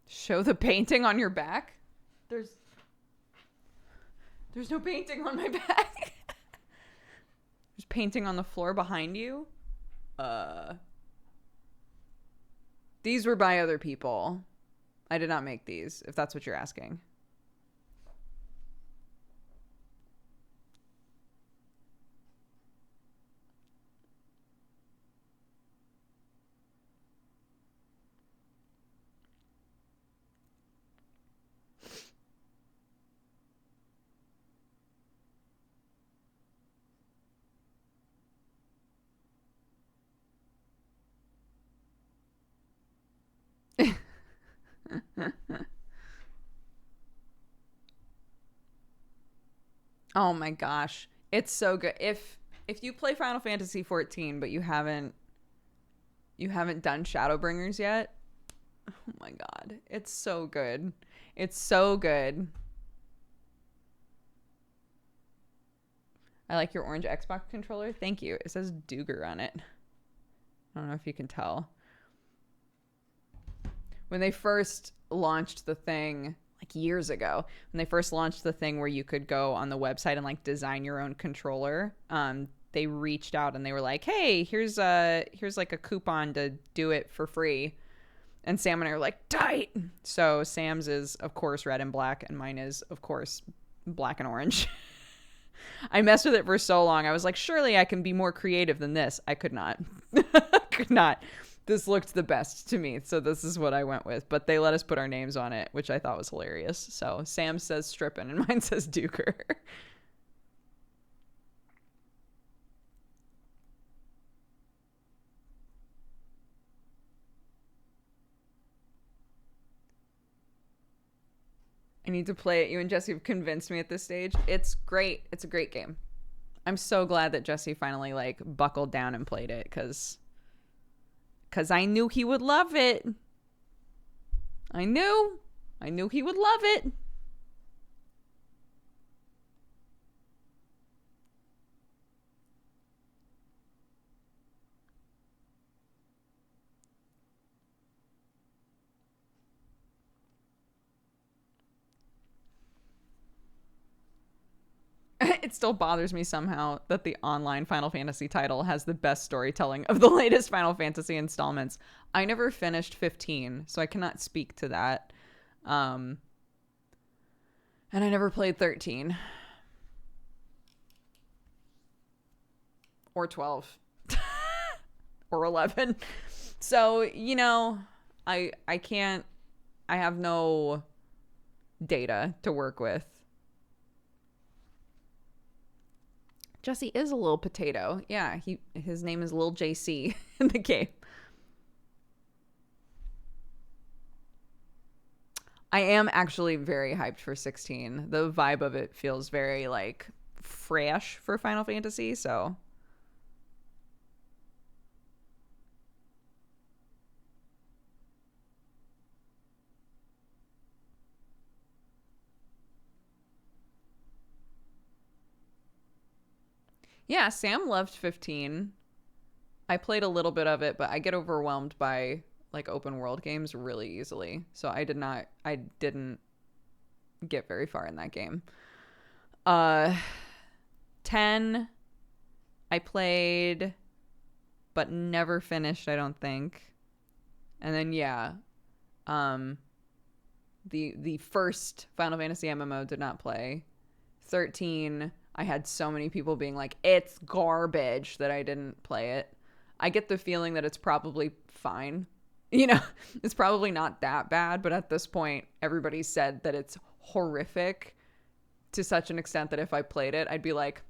Show the painting on your back? There's no painting on my back. There's painting on the floor behind you. These were by other people. I did not make these, if that's what you're asking. Oh my gosh. It's so good. If you play Final Fantasy 14 but you haven't done Shadowbringers yet, oh my god. It's so good. It's so good. I like your orange Xbox controller. Thank you. It says Dooger on it. I don't know if you can tell. When they first launched the thing, like years ago, when they first launched the thing where you could go on the website and like design your own controller, they reached out and they were like, hey, here's like a coupon to do it for free. And Sam and I were like, tight. So Sam's is, of course, red and black, and mine is, of course, black and orange. I messed with it for so long. I was like, surely I can be more creative than this. I could not. Could not. This looked the best to me, so this is what I went with. But they let us put our names on it, which I thought was hilarious. So Sam says Strippin' and mine says Dooger. I need to play it. You and Jesse have convinced me at this stage. It's great. It's a great game. I'm so glad that Jesse finally like buckled down and played it because I knew he would love it. I knew he would love it. It still bothers me somehow that the online Final Fantasy title has the best storytelling of the latest Final Fantasy installments. I never finished 15, so I cannot speak to that. And I never played 13. Or 12. Or 11. So, you know, I have no data to work with. Jesse is a little potato. Yeah, his name is Lil JC in the game. I am actually very hyped for 16. The vibe of it feels very like fresh for Final Fantasy, so yeah, Sam loved 15. I played a little bit of it, but I get overwhelmed by like open world games really easily. So I didn't get very far in that game. 10 I played but never finished, I don't think. And then yeah. The first Final Fantasy MMO did not play. 13, I had so many people being like, it's garbage, that I didn't play it. I get the feeling that it's probably fine. You know, it's probably not that bad, but at this point, everybody said that it's horrific to such an extent that if I played it, I'd be like,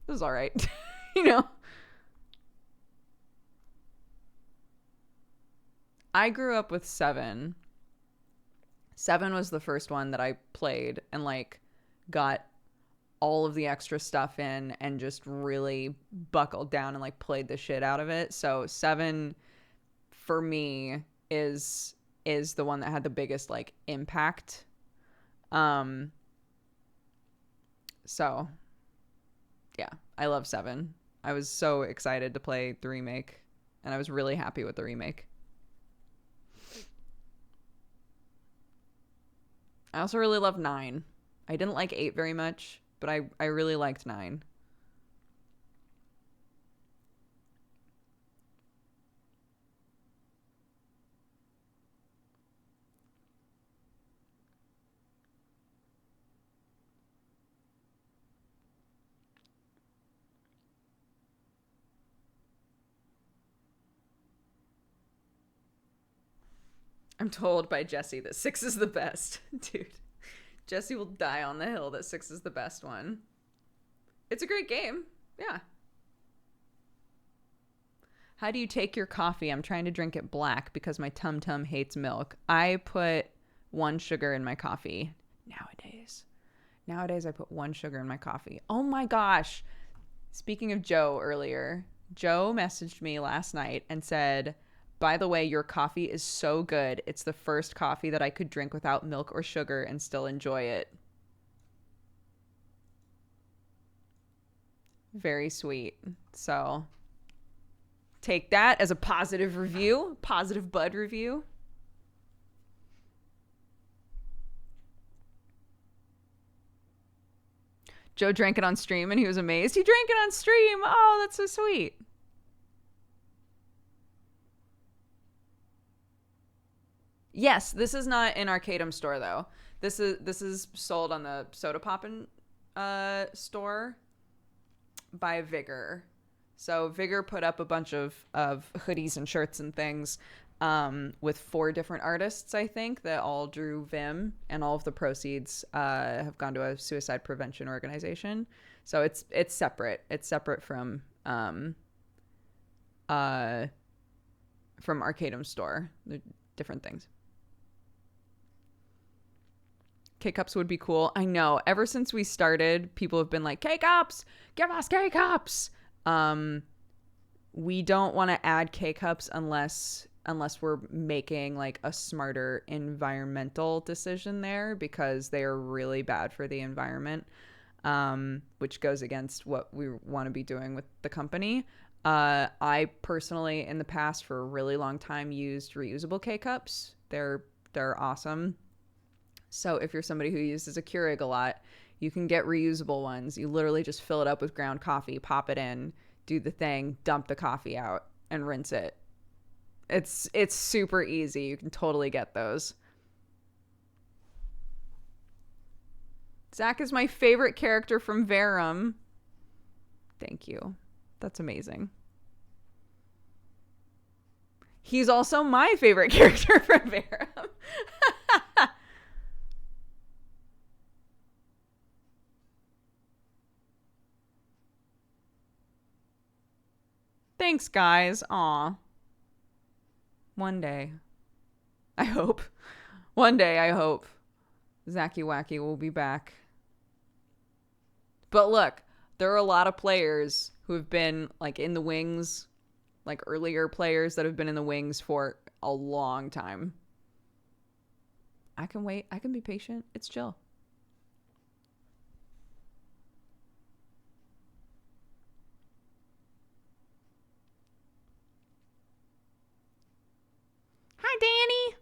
this is all right. You know? I grew up with 7. 7 was the first one that I played and like got all of the extra stuff in and just really buckled down and like played the shit out of it. So 7 for me is the one that had the biggest like impact. So yeah, I love 7. I was so excited to play the remake, and I was really happy with the remake. I also really love 9. I didn't like 8 very much, but I really liked 9. I'm told by Jesse that 6 is the best. Dude, Jesse will die on the hill that 6 is the best one. It's a great game. Yeah. How do you take your coffee? I'm trying to drink it black because my tum-tum hates milk. I put 1 sugar in my coffee nowadays. Nowadays, I put 1 sugar in my coffee. Oh my gosh. Speaking of Joe earlier, Joe messaged me last night and said, by the way, your coffee is so good. It's the first coffee that I could drink without milk or sugar and still enjoy it. Very sweet. So take that as a positive review, positive bud review. Joe drank it on stream and he was amazed. He drank it on stream. Oh, that's so sweet. Yes, this is not in Arcadum store though. This is sold on the Soda Poppin' store by Vigor. So Vigor put up a bunch of hoodies and shirts and things with 4 different artists, I think, that all drew Vim, and all of the proceeds have gone to a suicide prevention organization. So it's separate. It's separate from Arcadum store. They're different things. K-Cups would be cool. I know. Ever since we started, people have been like, K-Cups! Give us K-Cups! We don't want to add K-Cups unless we're making like a smarter environmental decision there, because they are really bad for the environment, which goes against what we want to be doing with the company. I personally, in the past, for a really long time, used reusable K-Cups. They're awesome. So if you're somebody who uses a Keurig a lot, you can get reusable ones. You literally just fill it up with ground coffee, pop it in, do the thing, dump the coffee out, and rinse it. It's super easy. You can totally get those. Zach is my favorite character from Verum. Thank you. That's amazing. He's also my favorite character from Verum. Thanks, guys. Aw. One day. I hope. One day, I hope. Zacky Wacky will be back. But look, there are a lot of players who have been like in the wings, like earlier players that have been in the wings for a long time. I can wait. I can be patient. It's chill. Hi, Danny.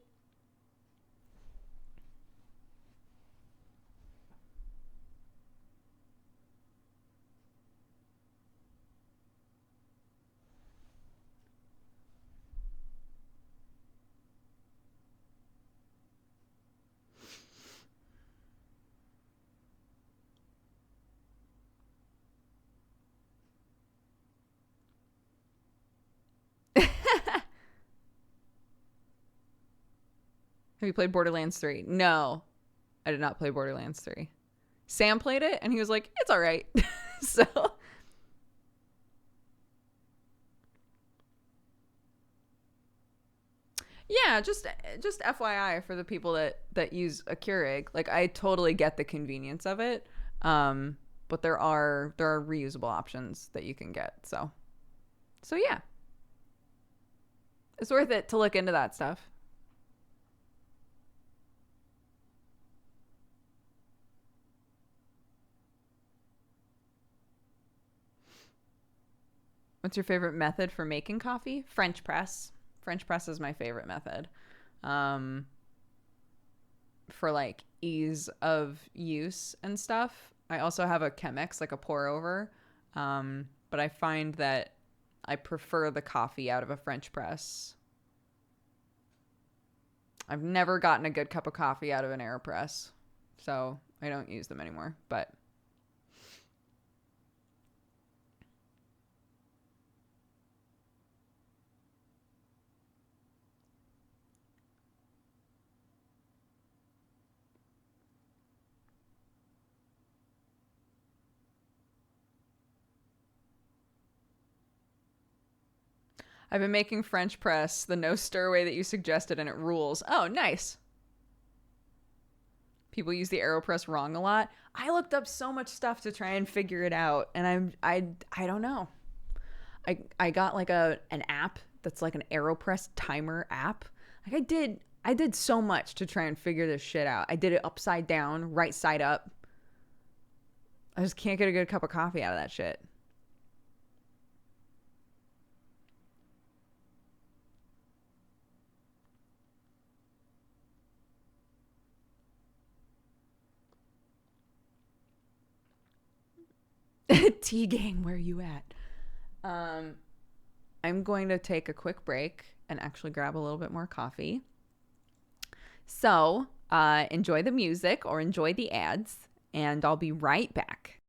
Have you played Borderlands 3? No, I did not play Borderlands 3. Sam played it and he was like, it's all right. So yeah, just FYI for the people that use a Keurig. Like I totally get the convenience of it. But there are reusable options that you can get. So yeah. It's worth it to look into that stuff. What's your favorite method for making coffee? French press. French press is my favorite method. Um, for like ease of use and stuff. I also have a Chemex, like a pour over. But I find that I prefer the coffee out of a French press. I've never gotten a good cup of coffee out of an AeroPress, so I don't use them anymore. But I've been making French press the no stir way that you suggested, and it rules. Oh, nice. People use the AeroPress wrong a lot. I looked up so much stuff to try and figure it out, and I don't know. I got like an app that's like an AeroPress timer app. Like I did so much to try and figure this shit out. I did it upside down, right side up. I just can't get a good cup of coffee out of that shit. Tea gang, where are you at? I'm going to take a quick break and actually grab a little bit more coffee. So enjoy the music or enjoy the ads, and I'll be right back.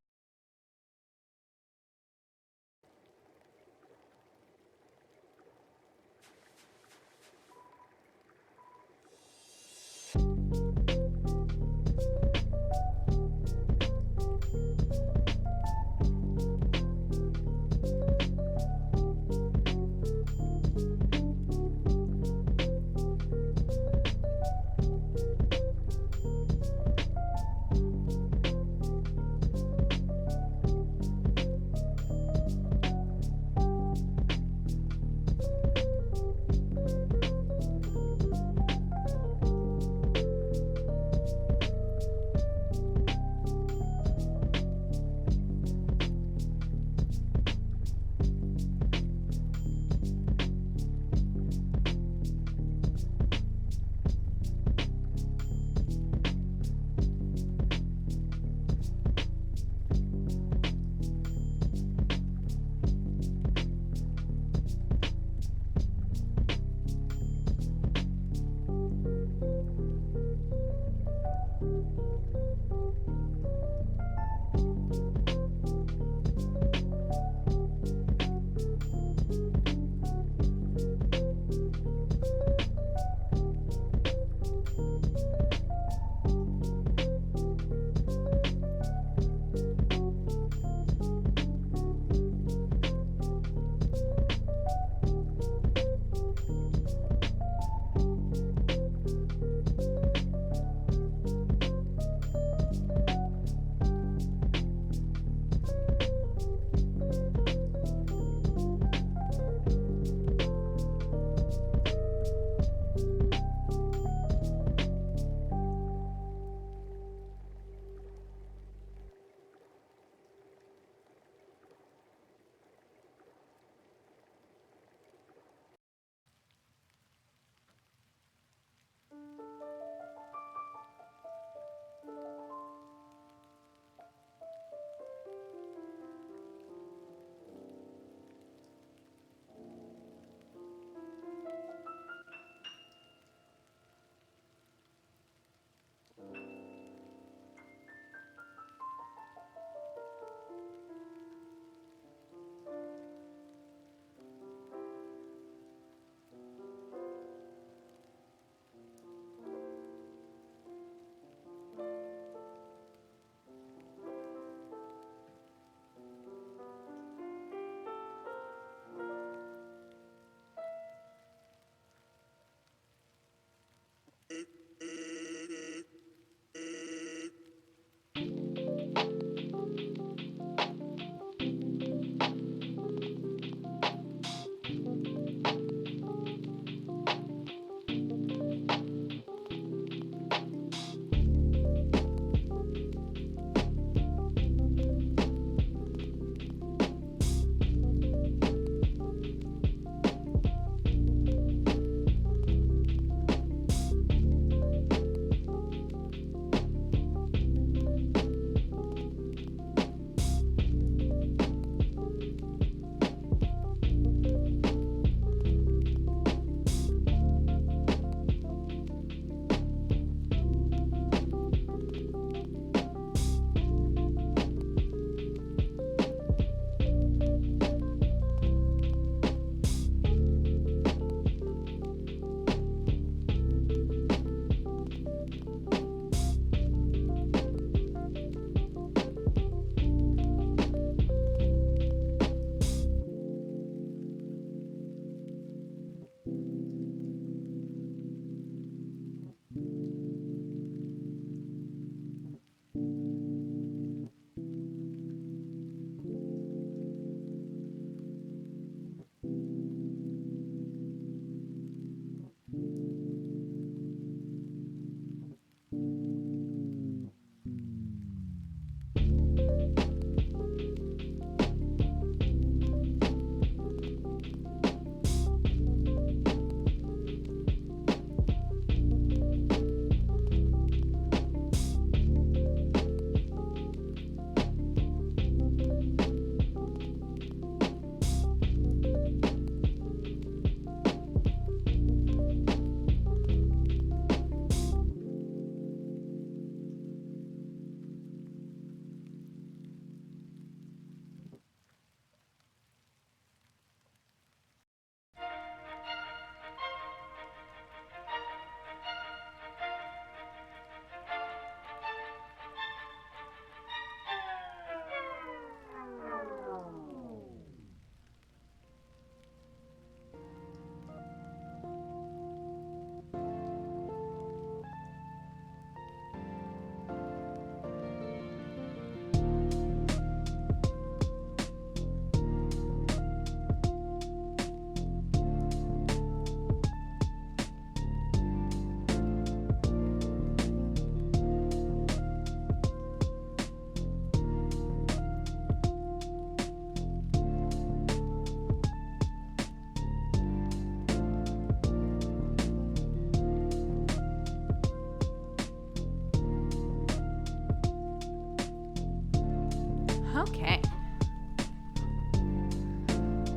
Okay.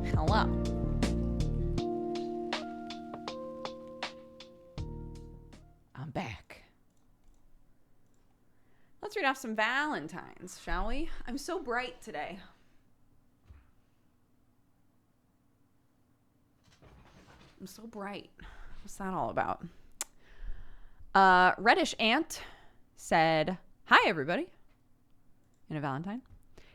Hello. I'm back. Let's read off some Valentines, shall we? I'm so bright today. I'm so bright. What's that all about? Reddish Ant said, "Hi, everybody," in a Valentine.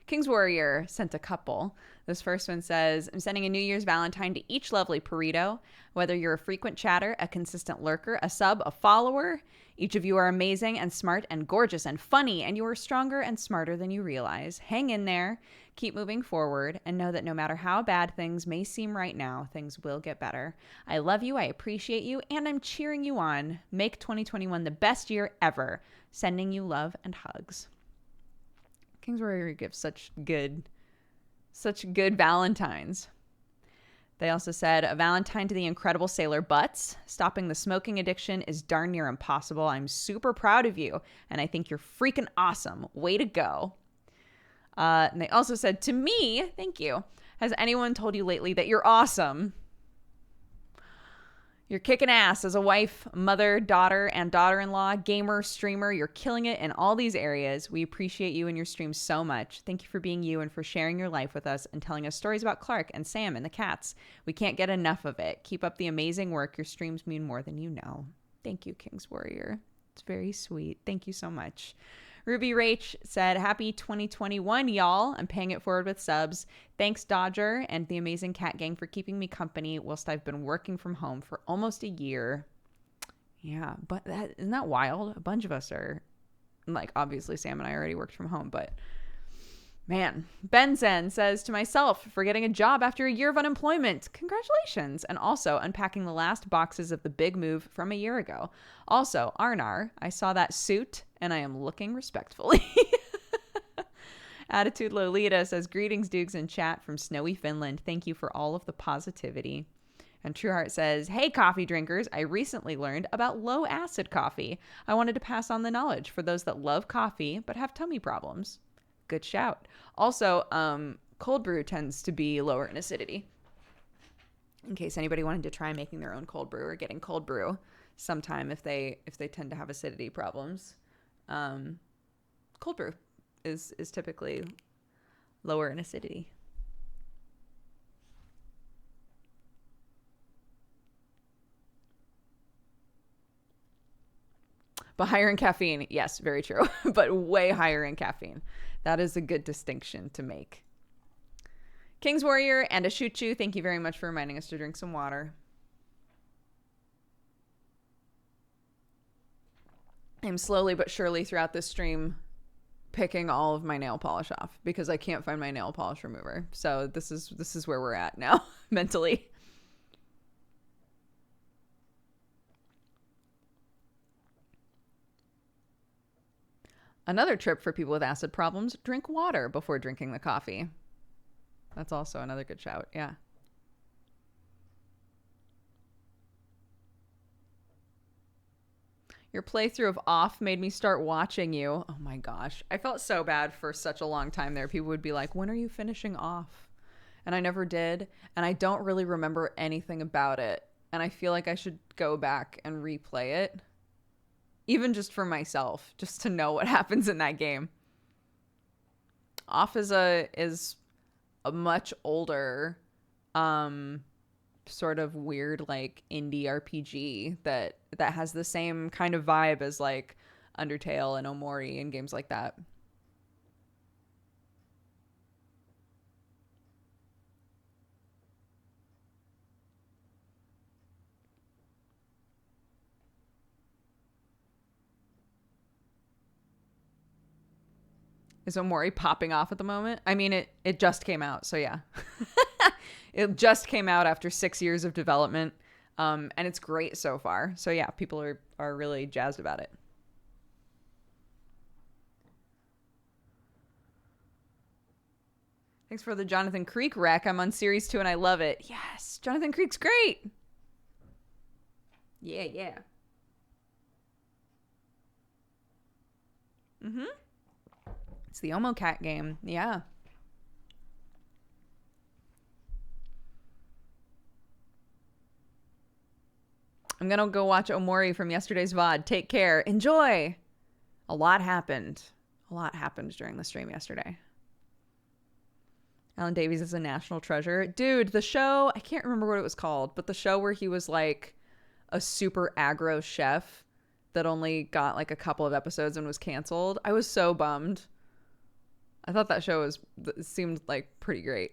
King's Warrior sent a couple. This first one says, "I'm sending a New Year's Valentine to each lovely burrito. Whether you're a frequent chatter, a consistent lurker, a sub, a follower, each of you are amazing and smart and gorgeous and funny, and you are stronger and smarter than you realize. Hang in there, keep moving forward, and know that no matter how bad things may seem right now, things will get better. I love you, I appreciate you, and I'm cheering you on. Make 2021 the best year ever. Sending you love and hugs." King's Warrior gives such good Valentines. They also said, "A Valentine to the incredible Sailor Butts. Stopping the smoking addiction is darn near impossible. I'm super proud of you, and I think you're freaking awesome. Way to go." And they also said, "To me, thank you. Has anyone told you lately that you're awesome? You're kicking ass as a wife, mother, daughter, and daughter-in-law, gamer, streamer. You're killing it in all these areas. We appreciate you and your streams so much. Thank you for being you and for sharing your life with us and telling us stories about Clark and Sam and the cats. We can't get enough of it. Keep up the amazing work. Your streams mean more than you know." Thank you, King's Warrior. It's very sweet. Thank you so much. Ruby Rach said, "Happy 2021, y'all. I'm paying it forward with subs. Thanks, Dodger and the amazing cat gang for keeping me company whilst I've been working from home for almost a year." Yeah, but isn't that wild? A bunch of us are, like, obviously Sam and I already worked from home, but man. Benzen says, "To myself, for getting a job after a year of unemployment. Congratulations. And also unpacking the last boxes of the big move from a year ago. Also, Arnar, I saw that suit and I am looking respectfully." Attitude Lolita says, "Greetings, Dukes in chat from snowy Finland. Thank you for all of the positivity." And Trueheart says, "Hey, coffee drinkers. I recently learned about low acid coffee. I wanted to pass on the knowledge for those that love coffee but have tummy problems." Good shout. Also, cold brew tends to be lower in acidity. In case anybody wanted to try making their own cold brew or getting cold brew sometime if they tend to have acidity problems. Cold brew is typically lower in acidity. But higher in caffeine. Yes, very true. But way higher in caffeine. That is a good distinction to make. King's Warrior and a Shuchu, thank you very much for reminding us to drink some water. I'm slowly but surely throughout this stream picking all of my nail polish off because I can't find my nail polish remover. So this is where we're at now mentally. Another trip for people with acid problems, drink water before drinking the coffee. That's also another good shout, yeah. Your playthrough of Off made me start watching you. Oh my gosh. I felt so bad for such a long time there. People would be like, "When are you finishing Off?" And I never did. And I don't really remember anything about it. And I feel like I should go back and replay it. Even just for myself, just to know what happens in that game. Off is a much older, sort of weird, like, indie RPG that has the same kind of vibe as, like, Undertale and Omori and games like that. Is Omori popping off at the moment? I mean, it just came out, so yeah. It just came out after 6 years of development, and it's great so far. So yeah, people are really jazzed about it. Thanks for the Jonathan Creek rec. I'm on Series 2 and I love it. Yes, Jonathan Creek's great. Yeah, yeah. Mm-hmm. It's the Omo Cat game. Yeah. I'm going to go watch Omori from yesterday's VOD. Take care. Enjoy. A lot happened. A lot happened during the stream yesterday. Alan Davies is a national treasure. Dude, the show, I can't remember what it was called, but the show where he was like a super aggro chef that only got like a couple of episodes and was canceled. I was so bummed. I thought that show seemed like pretty great.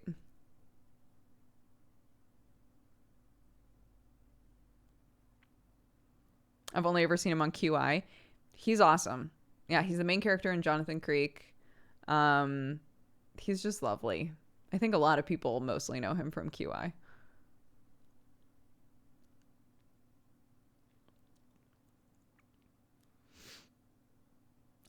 I've only ever seen him on QI. He's awesome. Yeah, he's the main character in Jonathan Creek. He's just lovely. I think a lot of people mostly know him from QI.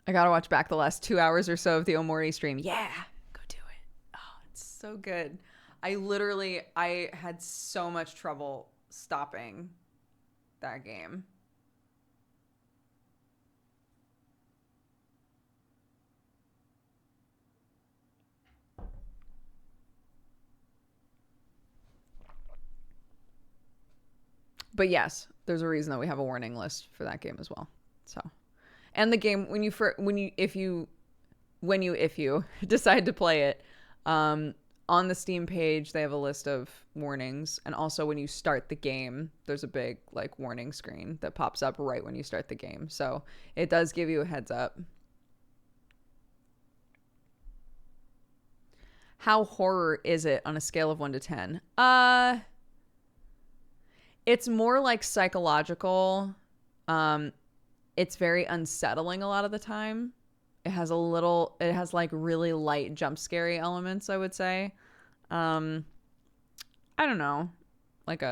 I gotta watch back the last 2 hours or so of the Omori stream. Yeah, go do it. Oh, it's so good. I had so much trouble stopping that game. But yes, there's a reason that we have a warning list for that game as well. So, and the game if you decide to play it, on the Steam page they have a list of warnings, and also when you start the game, there's a big like warning screen that pops up right when you start the game. So it does give you a heads up. How horror is it on a scale of 1 to 10? It's more like psychological. It's very unsettling a lot of the time. It has like really light jump scary elements, I would say. I don't know. Like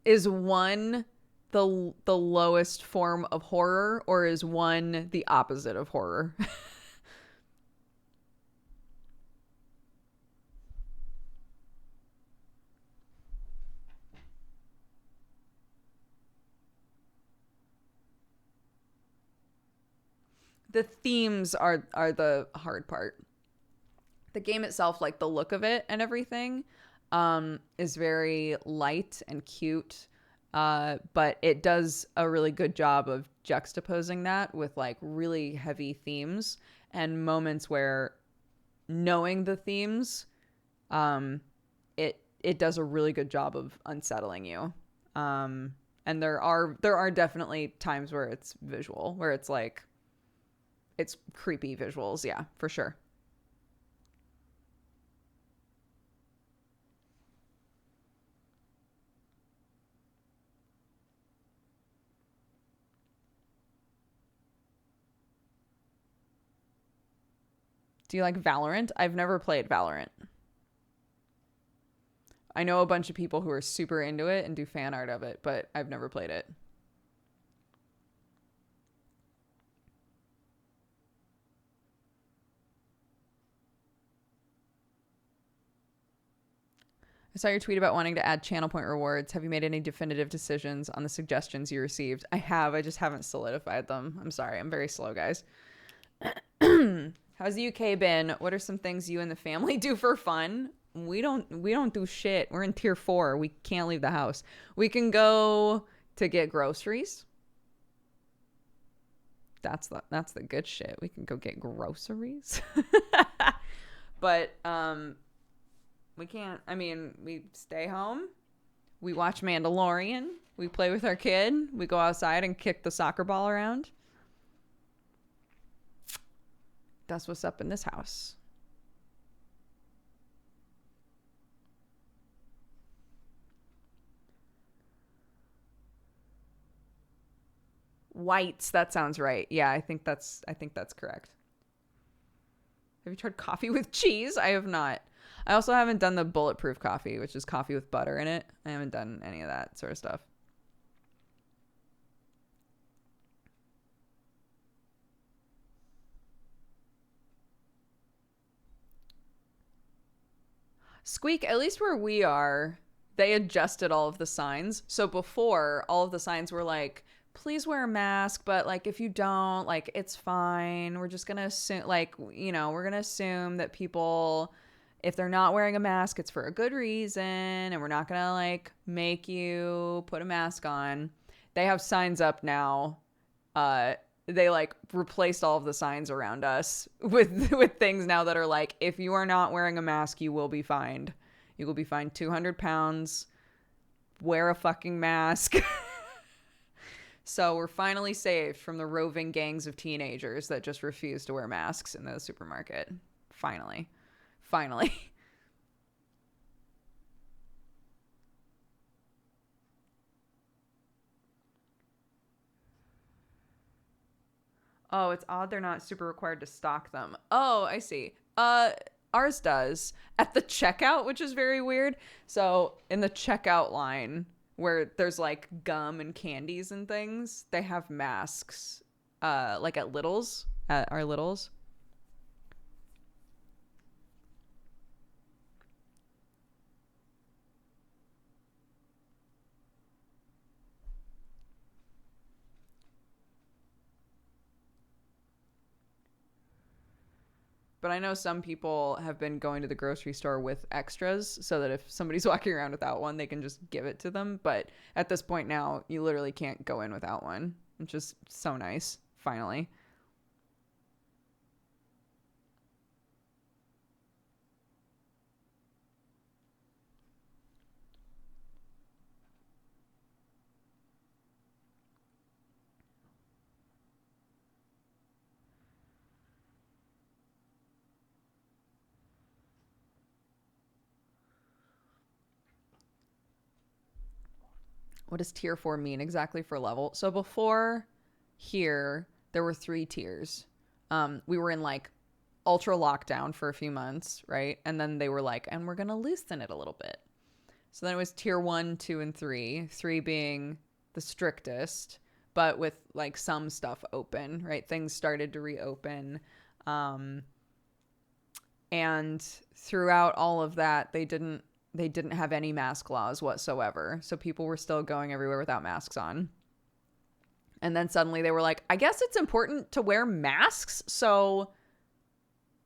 is 1 the lowest form of horror, or is 1 the opposite of horror? The themes are the hard part. The game itself, like the look of it and everything, is very light and cute. But it does a really good job of juxtaposing that with like really heavy themes and moments where knowing the themes, it does a really good job of unsettling you. And there are definitely times where it's visual, where it's like, it's creepy visuals. Yeah, for sure. Do you like Valorant? I've never played Valorant. I know a bunch of people who are super into it and do fan art of it, but I've never played it. I saw your tweet about wanting to add channel point rewards. Have you made any definitive decisions on the suggestions you received? I have. I just haven't solidified them. I'm sorry. I'm very slow, guys. How's the UK been? What are some things you and the family do for fun? We don't do shit. We're in tier 4. We can't leave the house. We can go to get groceries. That's the good shit. We can go get groceries. But we can't. I mean, we stay home. We watch Mandalorian. We play with our kid. We go outside and kick the soccer ball around. That's what's up in this house. Whites, that sounds right. Yeah, I think that's correct. Have you tried coffee with cheese? I have not. I also haven't done the bulletproof coffee, which is coffee with butter in it. I haven't done any of that sort of stuff. Squeak, at least where we are, they adjusted all of the signs. So before, all of the signs were like, please wear a mask, but like if you don't, like it's fine. We're just gonna assume, like, you know, we're gonna assume that people, if they're not wearing a mask, it's for a good reason, and we're not gonna like make you put a mask on. They have signs up now. They like replaced all of the signs around us with things now that are like, if you are not wearing a mask, you will be fined. You will be fined 200 pounds. Wear a fucking mask. So we're finally saved from the roving gangs of teenagers that just refuse to wear masks in the supermarket. Finally. Oh, it's odd they're not super required to stock them. Oh, I see. Ours does at the checkout, which is very weird. So in the checkout line where there's like gum and candies and things, they have masks. Like at our Littles. But I know some people have been going to the grocery store with extras so that if somebody's walking around without one, they can just give it to them. But at this point now, you literally can't go in without one, which is so nice, finally. What does tier 4 mean exactly for level? So before here, there were 3 tiers. We were in like ultra lockdown for a few months, right? And then they were like, and we're going to loosen it a little bit. So then it was tier 1, 2, and 3. 3 being the strictest, but with like some stuff open, right? Things started to reopen. And throughout all of that, they didn't have any mask laws whatsoever. So people were still going everywhere without masks on. And then suddenly they were like, I guess it's important to wear masks. So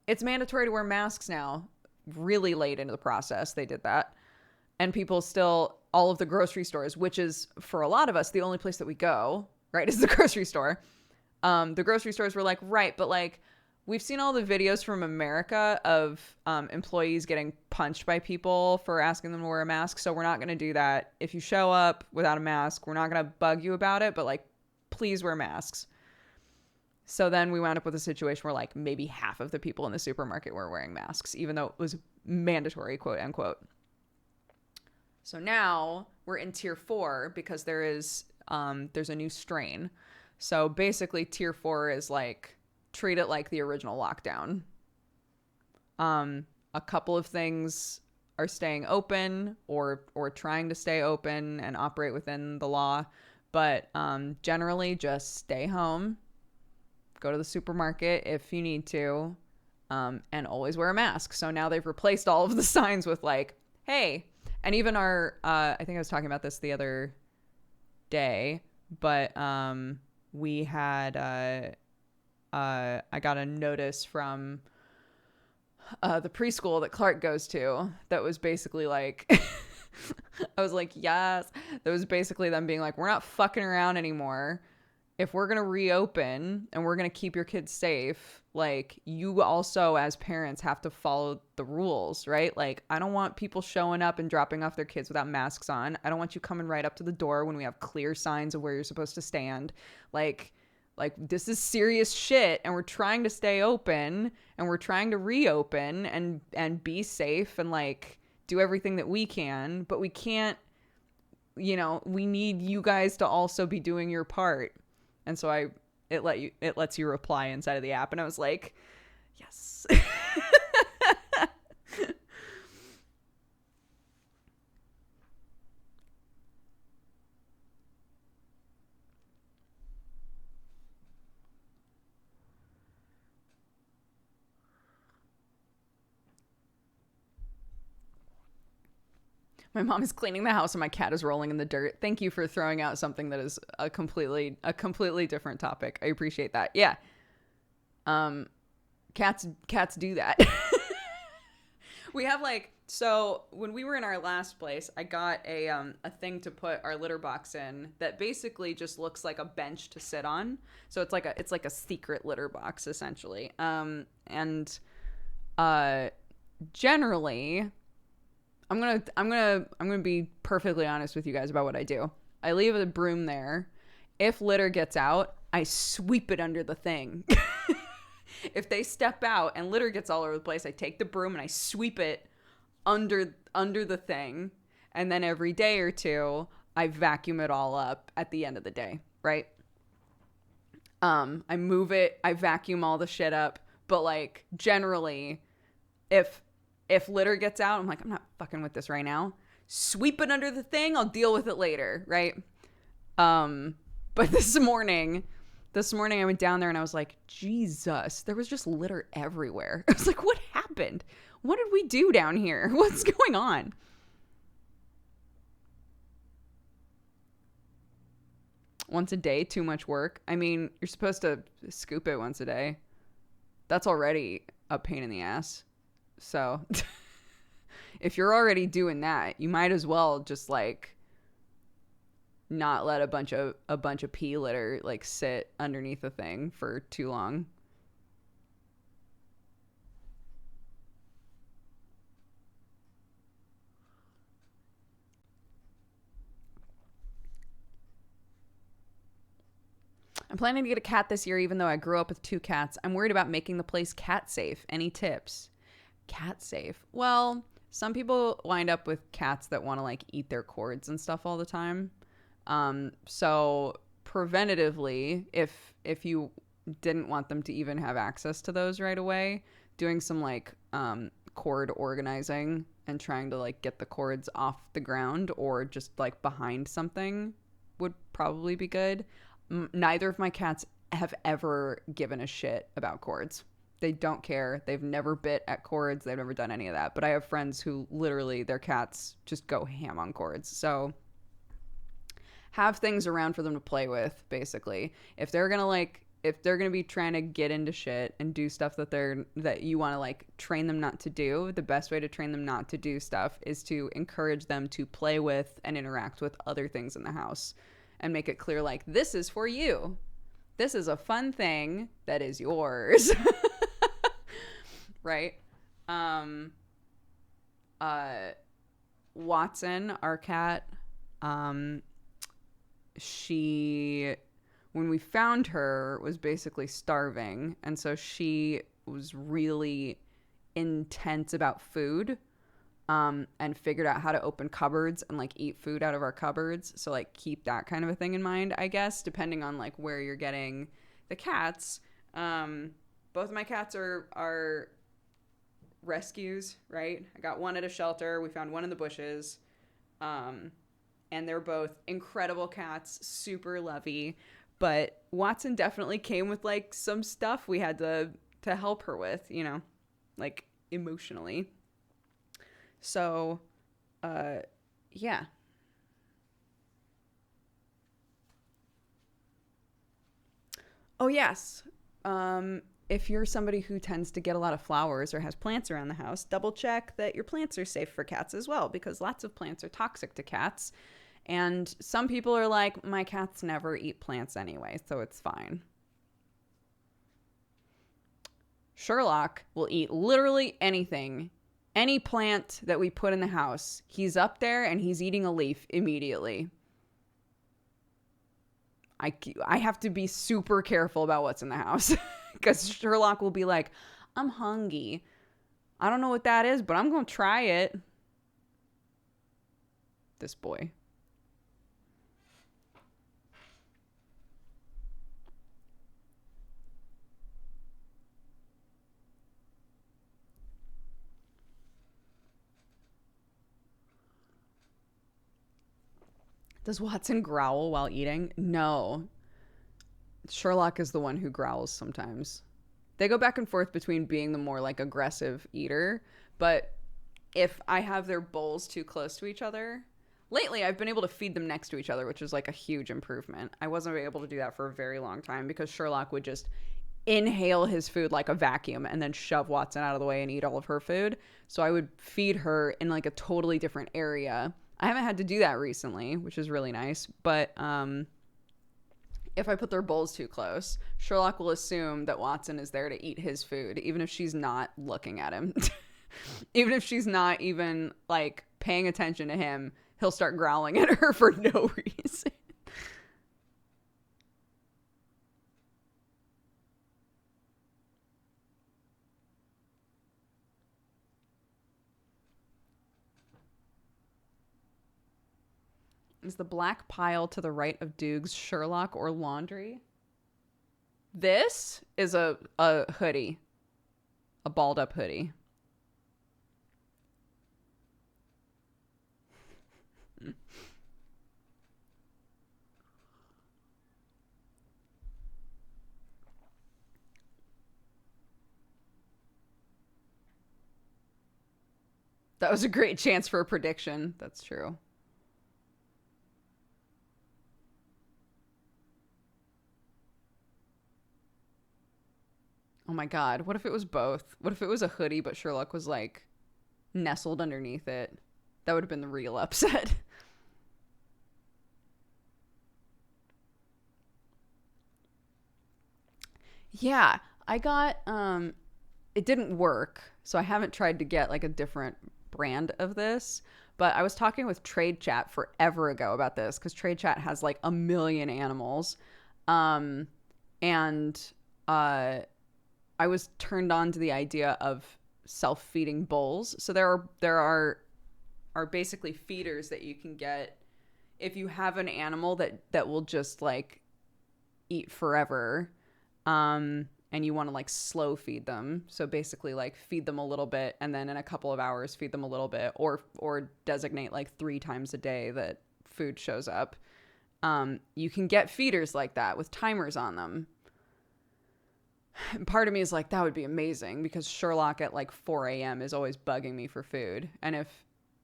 it's mandatory to wear masks now. Really late into the process, they did that. And people still, all of the grocery stores, which is for a lot of us, the only place that we go, right, is the grocery store. The grocery stores were like, right, but like, we've seen all the videos from America of employees getting punched by people for asking them to wear a mask. So we're not going to do that. If you show up without a mask, we're not going to bug you about it, but like, please wear masks. So then we wound up with a situation where like maybe half of the people in the supermarket were wearing masks, even though it was mandatory, quote unquote. So now we're in tier 4 because there's a new strain. So basically tier 4 is like, treat it like the original lockdown. A couple of things are staying open or trying to stay open and operate within the law, but generally just stay home, go to the supermarket if you need to, and always wear a mask. So now they've replaced all of the signs with like, hey, and even our I think I was talking about this the other day, but we had I got a notice from the preschool that Clark goes to that was basically like, I was like, yes. That was basically them being like, we're not fucking around anymore. If we're going to reopen and we're going to keep your kids safe, like you also as parents have to follow the rules, right? Like I don't want people showing up and dropping off their kids without masks on. I don't want you coming right up to the door when we have clear signs of where you're supposed to stand. Like this is serious shit, and we're trying to stay open and we're trying to reopen and be safe and like do everything that we can, but we can't, we need you guys to also be doing your part. And so it lets you reply inside of the app, and I was like, yes. My mom is cleaning the house and my cat is rolling in the dirt. Thank you for throwing out something that is a completely different topic. I appreciate that. Yeah. Cats do that. We have like, so when we were in our last place, I got a thing to put our litter box in that basically just looks like a bench to sit on. So it's like a secret litter box essentially. And generally, I'm gonna be perfectly honest with you guys about what I do. I leave a broom there. If litter gets out, I sweep it under the thing. If they step out and litter gets all over the place, I take the broom and I sweep it under the thing. And then every day or two, I vacuum it all up at the end of the day, right? I move it, I vacuum all the shit up, but like generally if litter gets out, I'm like, I'm not fucking with this right now. Sweep it under the thing, I'll deal with it later, right? But this morning I went down there and I was like, Jesus, there was just litter everywhere. I was like, what happened? What did we do down here? What's going on? Once a day, too much work. I mean, you're supposed to scoop it once a day. That's already a pain in the ass. So if you're already doing that, you might as well just like not let a bunch of pee litter like sit underneath a thing for too long. I'm planning to get a cat this year, even though I grew up with 2 cats. I'm worried about making the place cat safe. Any tips? Cat safe. Well, some people wind up with cats that want to like eat their cords and stuff all the time. So preventatively, if you didn't want them to even have access to those right away, doing some like cord organizing and trying to like get the cords off the ground or just like behind something would probably be good. Neither of my cats have ever given a shit about cords. They don't care. They've never bit at cords. They've never done any of that. But I have friends who literally their cats just go ham on cords. So have things around for them to play with, basically. If they're gonna be trying to get into shit and do stuff that you want to like train them not to do, the best way to train them not to do stuff is to encourage them to play with and interact with other things in the house and make it clear like, this is for you. This is a fun thing that is yours. Right? Watson, our cat, she, when we found her, was basically starving, and so she was really intense about food, and figured out how to open cupboards and like eat food out of our cupboards. So like keep that kind of a thing in mind, I guess, depending on like where you're getting the cats. Both of my cats are rescues, right? I got one at a shelter. We found one in the bushes. And they're both incredible cats, super lovey. But Watson definitely came with like some stuff we had to help her with, you know, like emotionally. So, yeah. Oh, yes. If you're somebody who tends to get a lot of flowers or has plants around the house, double check that your plants are safe for cats as well, because lots of plants are toxic to cats. And some people are like, my cats never eat plants anyway, so it's fine. Sherlock will eat literally anything. Any plant that we put in the house, he's up there and he's eating a leaf immediately. I have to be super careful about what's in the house because Sherlock will be like, I'm hungry. I don't know what that is, but I'm going to try it. This boy. Does Watson growl while eating? No. Sherlock is the one who growls sometimes. They go back and forth between being the more like aggressive eater, but if I have their bowls too close to each other, lately I've been able to feed them next to each other, which is like a huge improvement. I wasn't able to do that for a very long time because Sherlock would just inhale his food like a vacuum and then shove Watson out of the way and eat all of her food. So I would feed her in like a totally different area. I haven't had to do that recently, which is really nice. But if I put their bowls too close, Sherlock will assume that Watson is there to eat his food, even if she's not looking at him. Even if she's not even like paying attention to him, he'll start growling at her for no reason. Is the black pile to the right of Doog's Sherlock or laundry? This is a hoodie. A balled up hoodie. That was a great chance for a prediction. That's true. Oh my God. What if it was both? What if it was a hoodie, but Sherlock was like nestled underneath it? That would have been the real upset. Yeah. I got, it didn't work. So I haven't tried to get like a different brand of this. But I was talking with Trade Chat forever ago about this because Trade Chat has like a million animals. Um, and, I was turned on to the idea of self-feeding bowls. So there are basically feeders that you can get if you have an animal that will just like eat forever. And you want to like slow feed them. So basically like feed them a little bit and then in a couple of hours feed them a little bit or designate like 3 times a day that food shows up. You can get feeders like that with timers on them. And part of me is like, that would be amazing because Sherlock at like 4 a.m. is always bugging me for food. And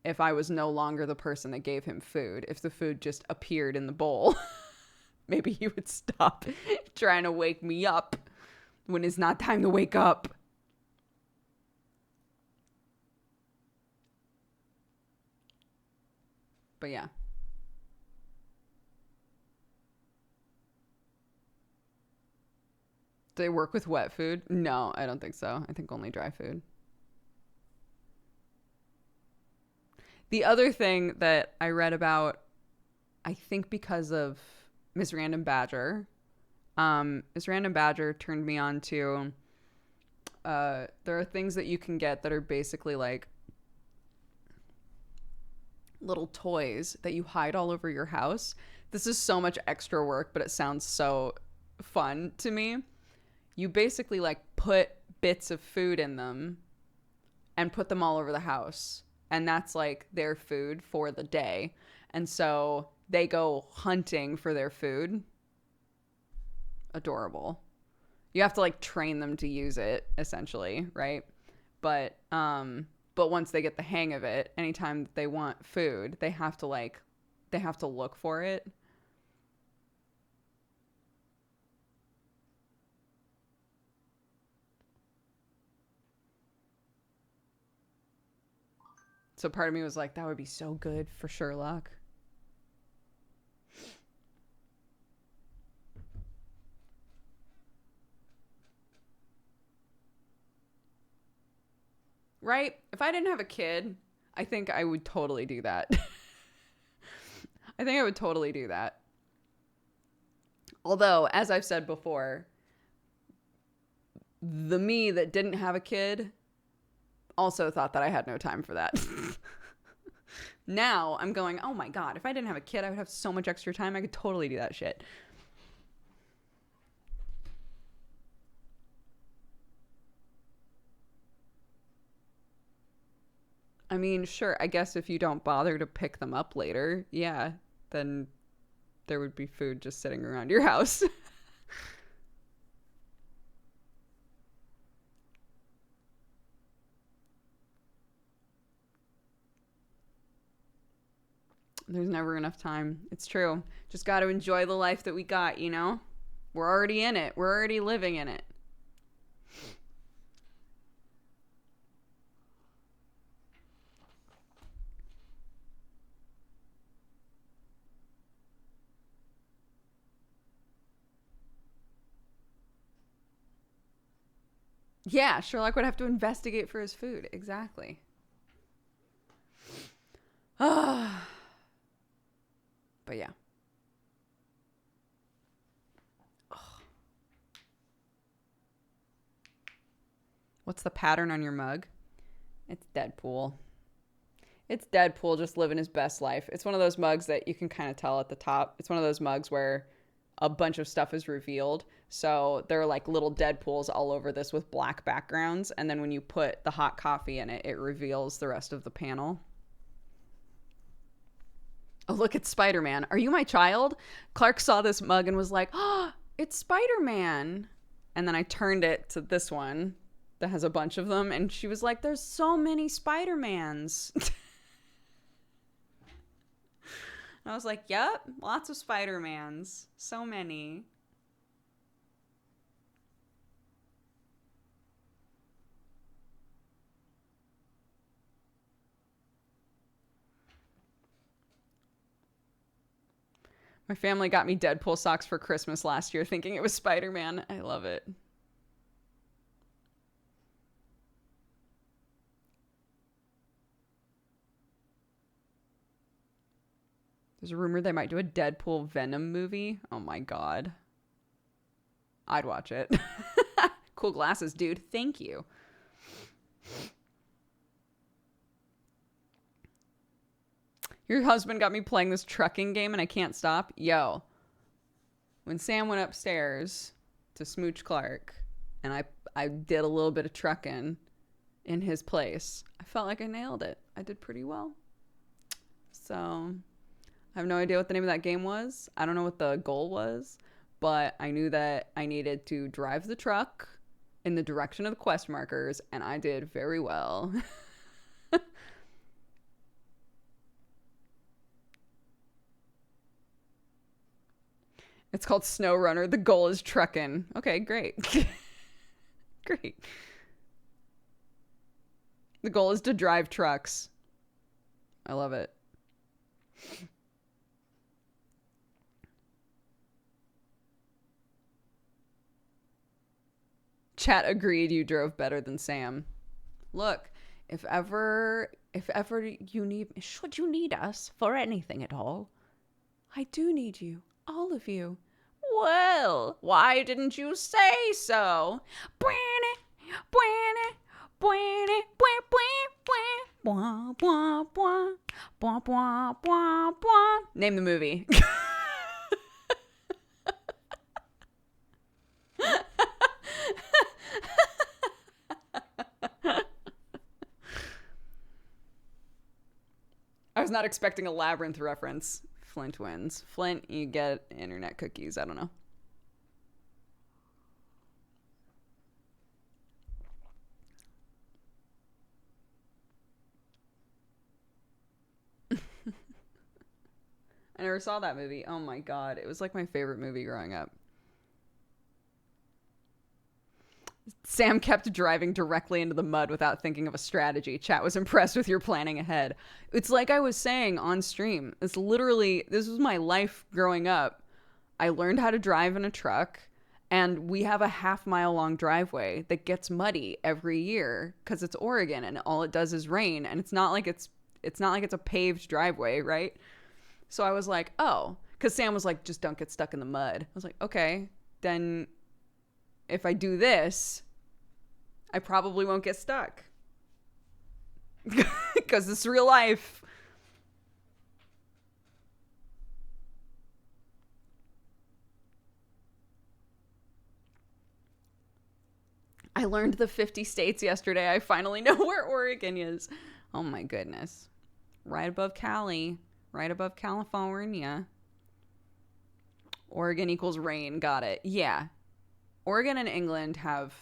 if I was no longer the person that gave him food, if the food just appeared in the bowl, maybe he would stop trying to wake me up when it's not time to wake up. But yeah. Do they work with wet food? No, I don't think so. I think only dry food. The other thing that I read about, I think because of Miss Random Badger, Miss Random Badger turned me on to, there are things that you can get that are basically like little toys that you hide all over your house. This is so much extra work, but it sounds so fun to me. You basically like put bits of food in them and put them all over the house. And that's like their food for the day. And so they go hunting for their food. Adorable. You have to like train them to use it essentially, right? But once they get the hang of it, anytime they want food, they have to look for it. So part of me was like, that would be so good for Sherlock. Right? If I didn't have a kid, I think I would totally do that. I think I would totally do that. Although, as I've said before, the me that didn't have a kid also thought that I had no time for that. Now I'm going, oh my God, if I didn't have a kid, I would have so much extra time. I could totally do that shit. I mean, sure, I guess if you don't bother to pick them up later, yeah, then there would be food just sitting around your house. There's never enough time. It's true. Just got to enjoy the life that we got, you know? We're already in it. We're already living in it. Yeah, Sherlock would have to investigate for his food. Exactly. But yeah. What's the pattern on your mug? It's Deadpool. It's Deadpool just living his best life. It's one of those mugs that you can kind of tell at the top. It's one of those mugs where a bunch of stuff is revealed. So there are like little Deadpools all over this with black backgrounds. And then when you put the hot coffee in it, it reveals the rest of the panel. Oh, look, it's Spider-Man. Are you my child? Clark saw this mug and was like, oh, it's Spider-Man. And then I turned it to this one that has a bunch of them. And she was like, there's so many Spider-Mans. And I was like, yep, lots of Spider-Mans. So many. My family got me Deadpool socks for Christmas last year thinking it was Spider-Man. I love it. There's a rumor they might do a Deadpool Venom movie. Oh my god. I'd watch it. Cool glasses, dude. Thank you. Your husband got me playing this trucking game and I can't stop. Yo. When Sam went upstairs to smooch Clark and I did a little bit of trucking in his place, I felt like I nailed it. I did pretty well. So I have no idea what the name of that game was. I don't know what the goal was, but I knew that I needed to drive the truck in the direction of the quest markers, and I did very well. It's called SnowRunner. The goal is trucking. Okay, great. Great. The goal is to drive trucks. I love it. Chat agreed you drove better than Sam. Look, if ever you need, should you need us for anything at all, I do need you, all of you. Well, why didn't you say so? Name the movie. I was not expecting a Labyrinth reference. Flint wins. Flint, you get internet cookies. I don't know. I never saw that movie. Oh my god. It was like my favorite movie growing up. Sam kept driving directly into the mud without thinking of a strategy. Chat was impressed with your planning ahead. It's like I was saying on stream. This was my life growing up. I learned how to drive in a truck, and we have a half-mile long driveway that gets muddy every year because it's Oregon and all it does is rain, and it's not like it's a paved driveway, right? So I was like, oh, because Sam was like, just don't get stuck in the mud. I was like, okay, then if I do this, I probably won't get stuck. Because it's real life. I learned the 50 states yesterday. I finally know where Oregon is. Oh my goodness. Right above Cali. Right above California. Oregon equals rain. Got it. Yeah. Oregon and England have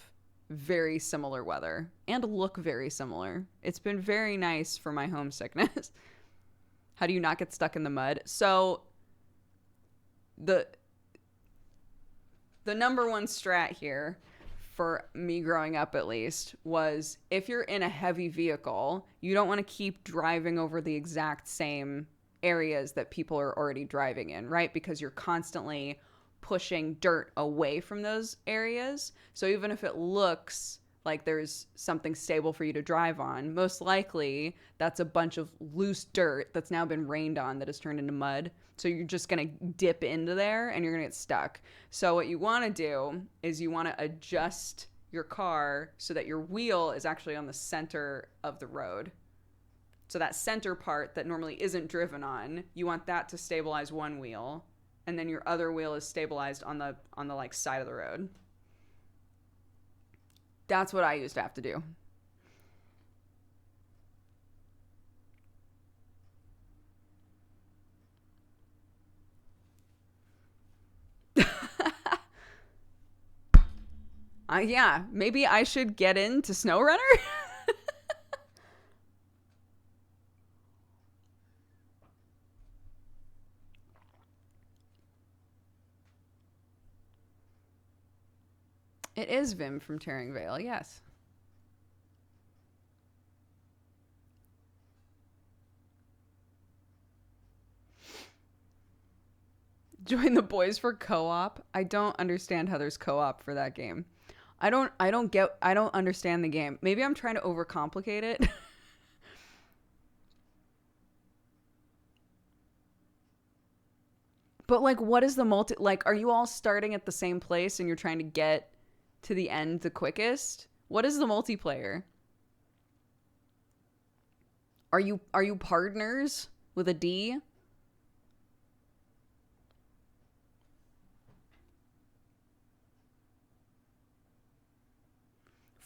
very similar weather and look very similar. It's been very nice for my homesickness. How do you not get stuck in the mud? So the number one strat here for me growing up, at least, was if you're in a heavy vehicle, you don't want to keep driving over the exact same areas that people are already driving in, right? Because you're constantly pushing dirt away from those areas. So even if it looks like there's something stable for you to drive on. Most likely, that's a bunch of loose dirt that's now been rained on that has turned into mud. So you're just going to dip into there and you're going to get stuck. So what you want to do is you want to adjust your car so that your wheel is actually on the center of the road. So that center part that normally isn't driven on, you want that to stabilize one wheel, and then your other wheel is stabilized on the like side of the road. That's what I used to have to do. Yeah, maybe I should get into SnowRunner. It is Vim from Tearing Veil, yes. Join the boys for co-op. I don't understand how there's co-op for that game. I don't understand the game. Maybe I'm trying to overcomplicate it. But like what is the like are you all starting at the same place and you're trying to get to the end the quickest? What is the multiplayer? Are you partners with a D?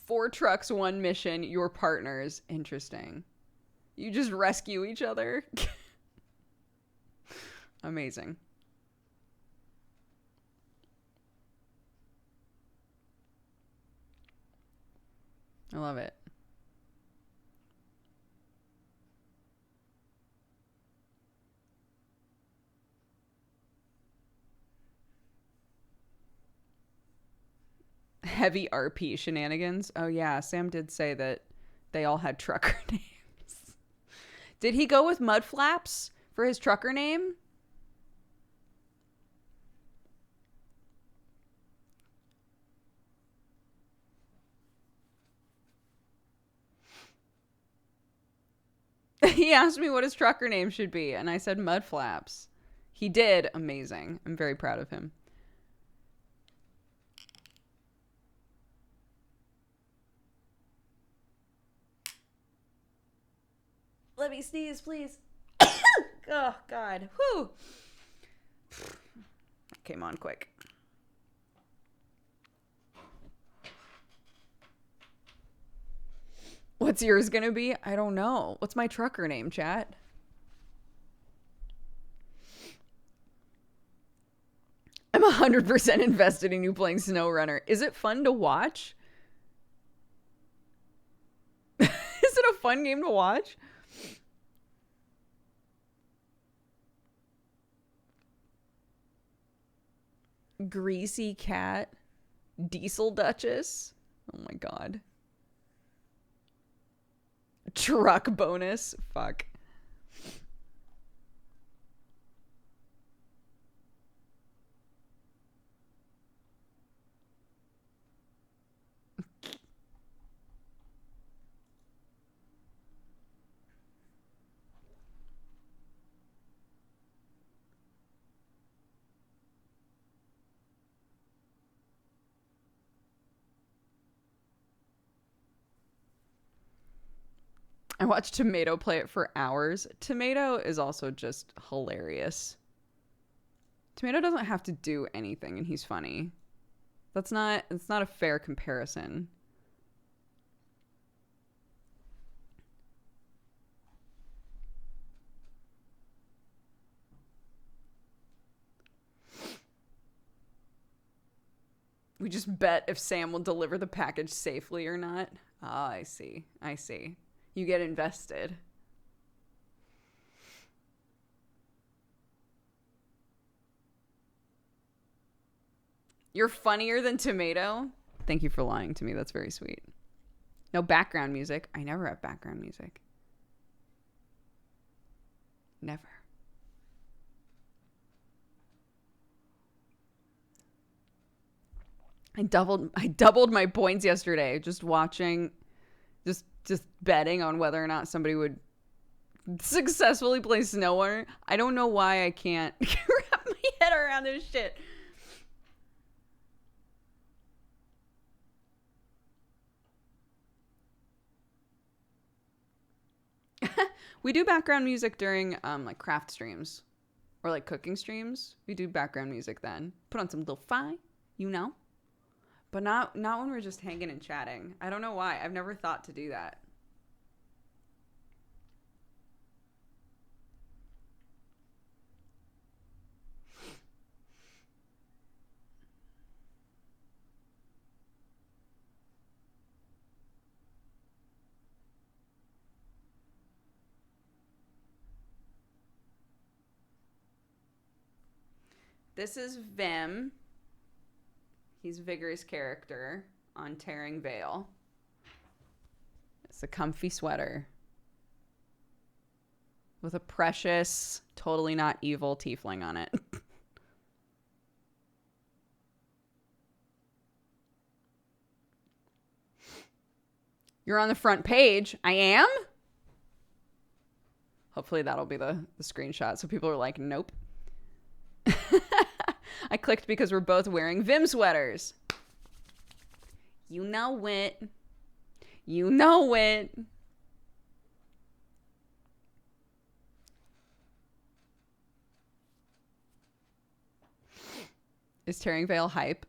4 trucks, 1 mission, your partners. Interesting. You just rescue each other. Amazing. I love it. Heavy RP shenanigans. Oh yeah, Sam did say that they all had trucker names. Did he go with Mud Flaps for his trucker name? He asked me what his trucker name should be, and I said Mud Flaps. He did. Amazing. I'm very proud of him. Let me sneeze, please. Oh, God. Whew. Came on quick. What's yours gonna be? I don't know. What's my trucker name, chat? I'm 100% invested in you playing SnowRunner. Is it fun to watch? Is it a fun game to watch? Greasy Cat. Diesel Duchess. Oh my god. Truck bonus. Fuck. I watched Tomato play it for hours. Tomato is also just hilarious. Tomato doesn't have to do anything and he's funny. It's not a fair comparison. We just bet if Sam will deliver the package safely or not. Ah, I see. I see. You get invested. You're funnier than Tomato? Thank you for lying to me. That's very sweet. No background music. I never have background music. Never. I doubled my points yesterday just watching, just betting on whether or not somebody would successfully play SnowRunner. I don't know why I can't wrap my head around this shit. We do background music during like craft streams or like cooking streams. We do background music then. Put on some lo-fi, you know? But not when we're just hanging and chatting. I don't know why. I've never thought to do that. This is Vim. He's Vigor's character on Tearing Veil. It's a comfy sweater with a precious, totally not evil tiefling on it. You're on the front page. I am? Hopefully that'll be the screenshot so people are like, nope. I clicked because we're both wearing Vim sweaters. You know it. You know it. Is Tearing Veil hype?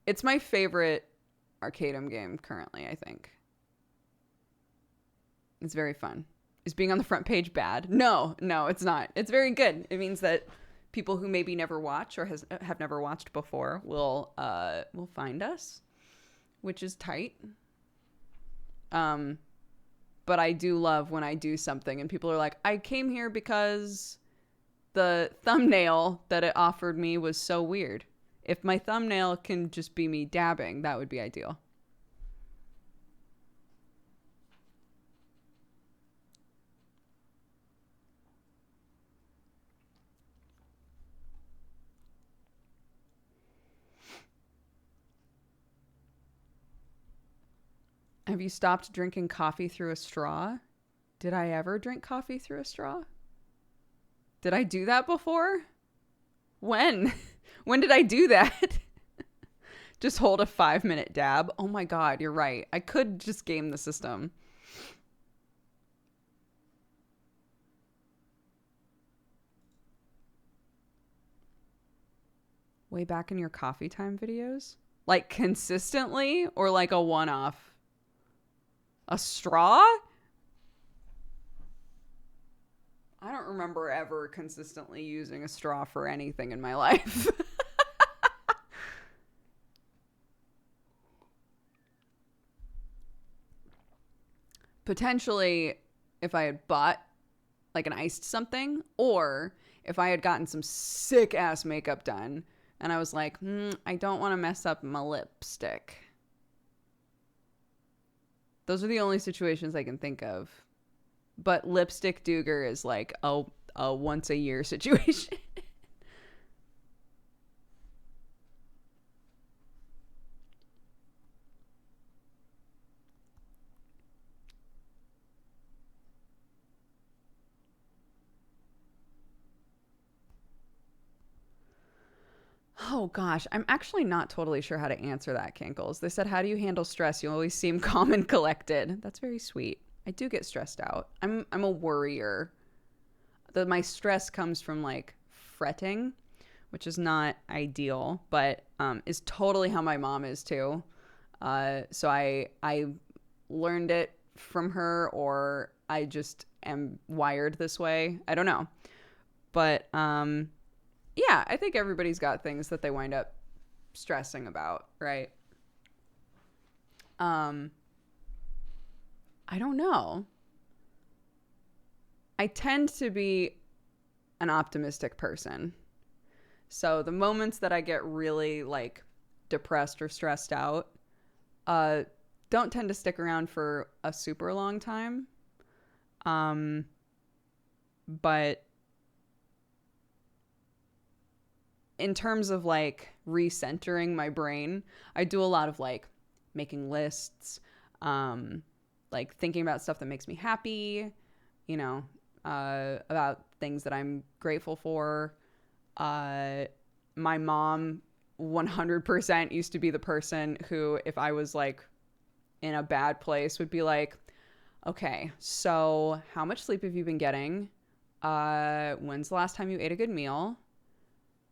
It's my favorite Arcadum game currently, I think. It's very fun. Is being on the front page bad? No, it's not. It's very good. It means that people who maybe never watch or have never watched before will find us, which is tight. But I do love when I do something and people are like, I came here because the thumbnail that it offered me was so weird. If my thumbnail can just be me dabbing, that would be ideal. Have you stopped drinking coffee through a straw? Did I ever drink coffee through a straw? Did I do that before? When? When did I do that? Just hold a 5-minute dab. Oh my God, you're right. I could just game the system. Way back in your coffee time videos? Like consistently or like a one-off? A straw? I don't remember ever consistently using a straw for anything in my life. Potentially, if I had bought like an iced something, or if I had gotten some sick ass makeup done and I was like, I don't want to mess up my lipstick. Those are the only situations I can think of. But lipstick Dooger is like a once a year situation. Oh gosh, I'm actually not totally sure how to answer that, Kinkles. They said, how do you handle stress? You always seem calm and collected. That's very sweet. I do get stressed out. I'm a worrier. My stress comes from like fretting, which is not ideal, but is totally how my mom is too. So I learned it from her, or I just am wired this way. I don't know. But yeah, I think everybody's got things that they wind up stressing about, right? I don't know. I tend to be an optimistic person. So the moments that I get really like depressed or stressed out don't tend to stick around for a super long time. But in terms of like recentering my brain, I do a lot of like making lists, like thinking about stuff that makes me happy, you know, about things that I'm grateful for. My mom 100% used to be the person who, if I was like in a bad place, would be like, okay, so how much sleep have you been getting? When's the last time you ate a good meal?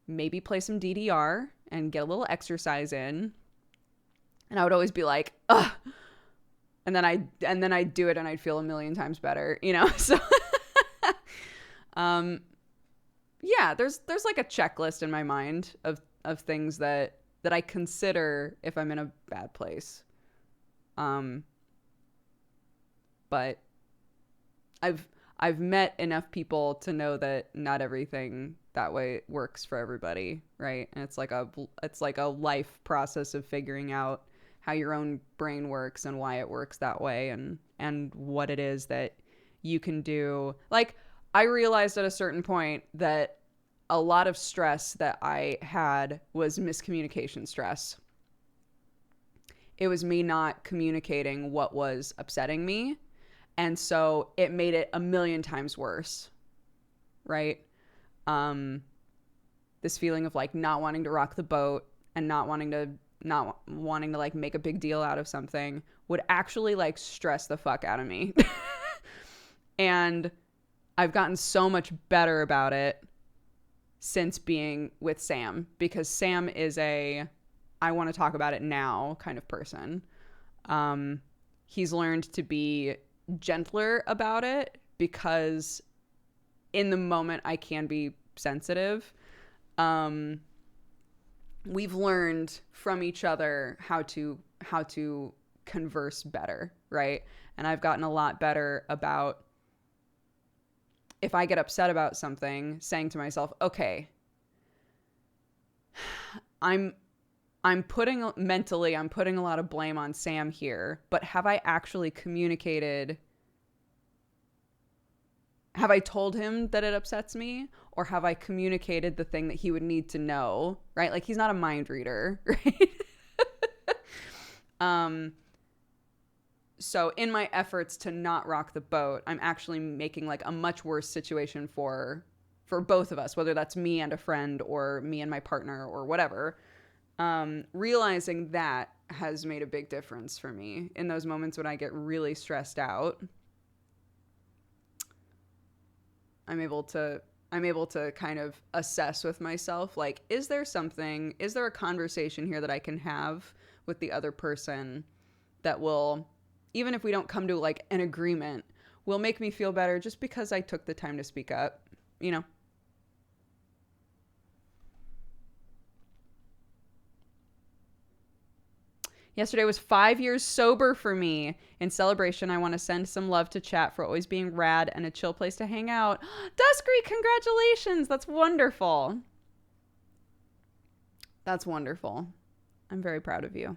Maybe play some DDR and get a little exercise in. And I would always be like, ugh. And then I'd do it and I'd feel a million times better, you know? So, yeah, there's like a checklist in my mind of things that I consider if I'm in a bad place. But I've met enough people to know that not everything that way works for everybody, right? And it's like a life process of figuring out how your own brain works and why it works that way, and what it is that you can do. Like, I realized at a certain point that a lot of stress that I had was miscommunication stress. It was me not communicating what was upsetting me. And so it made it a million times worse, right? This feeling of like not wanting to rock the boat and not wanting to like make a big deal out of something would actually like stress the fuck out of me. And I've gotten so much better about it since being with Sam, because Sam is I want to talk about it now kind of person. He's learned to be gentler about it because in the moment I can be sensitive. We've learned from each other how to converse better, right? And I've gotten a lot better about, if I get upset about something, saying to myself, okay, I'm putting a lot of blame on Sam here, but have I actually communicated? Have I told him that it upsets me, or have I communicated the thing that he would need to know, right? Like, he's not a mind reader, right? So in my efforts to not rock the boat, I'm actually making like a much worse situation for both of us, whether that's me and a friend or me and my partner or whatever. Realizing that has made a big difference for me in those moments when I get really stressed out. I'm able to kind of assess with myself, like, is there a conversation here that I can have with the other person that will, even if we don't come to like an agreement, will make me feel better just because I took the time to speak up, you know? Yesterday was 5 years sober for me. In celebration, I want to send some love to chat for always being rad and a chill place to hang out. Dusky, congratulations. That's wonderful. That's wonderful. I'm very proud of you.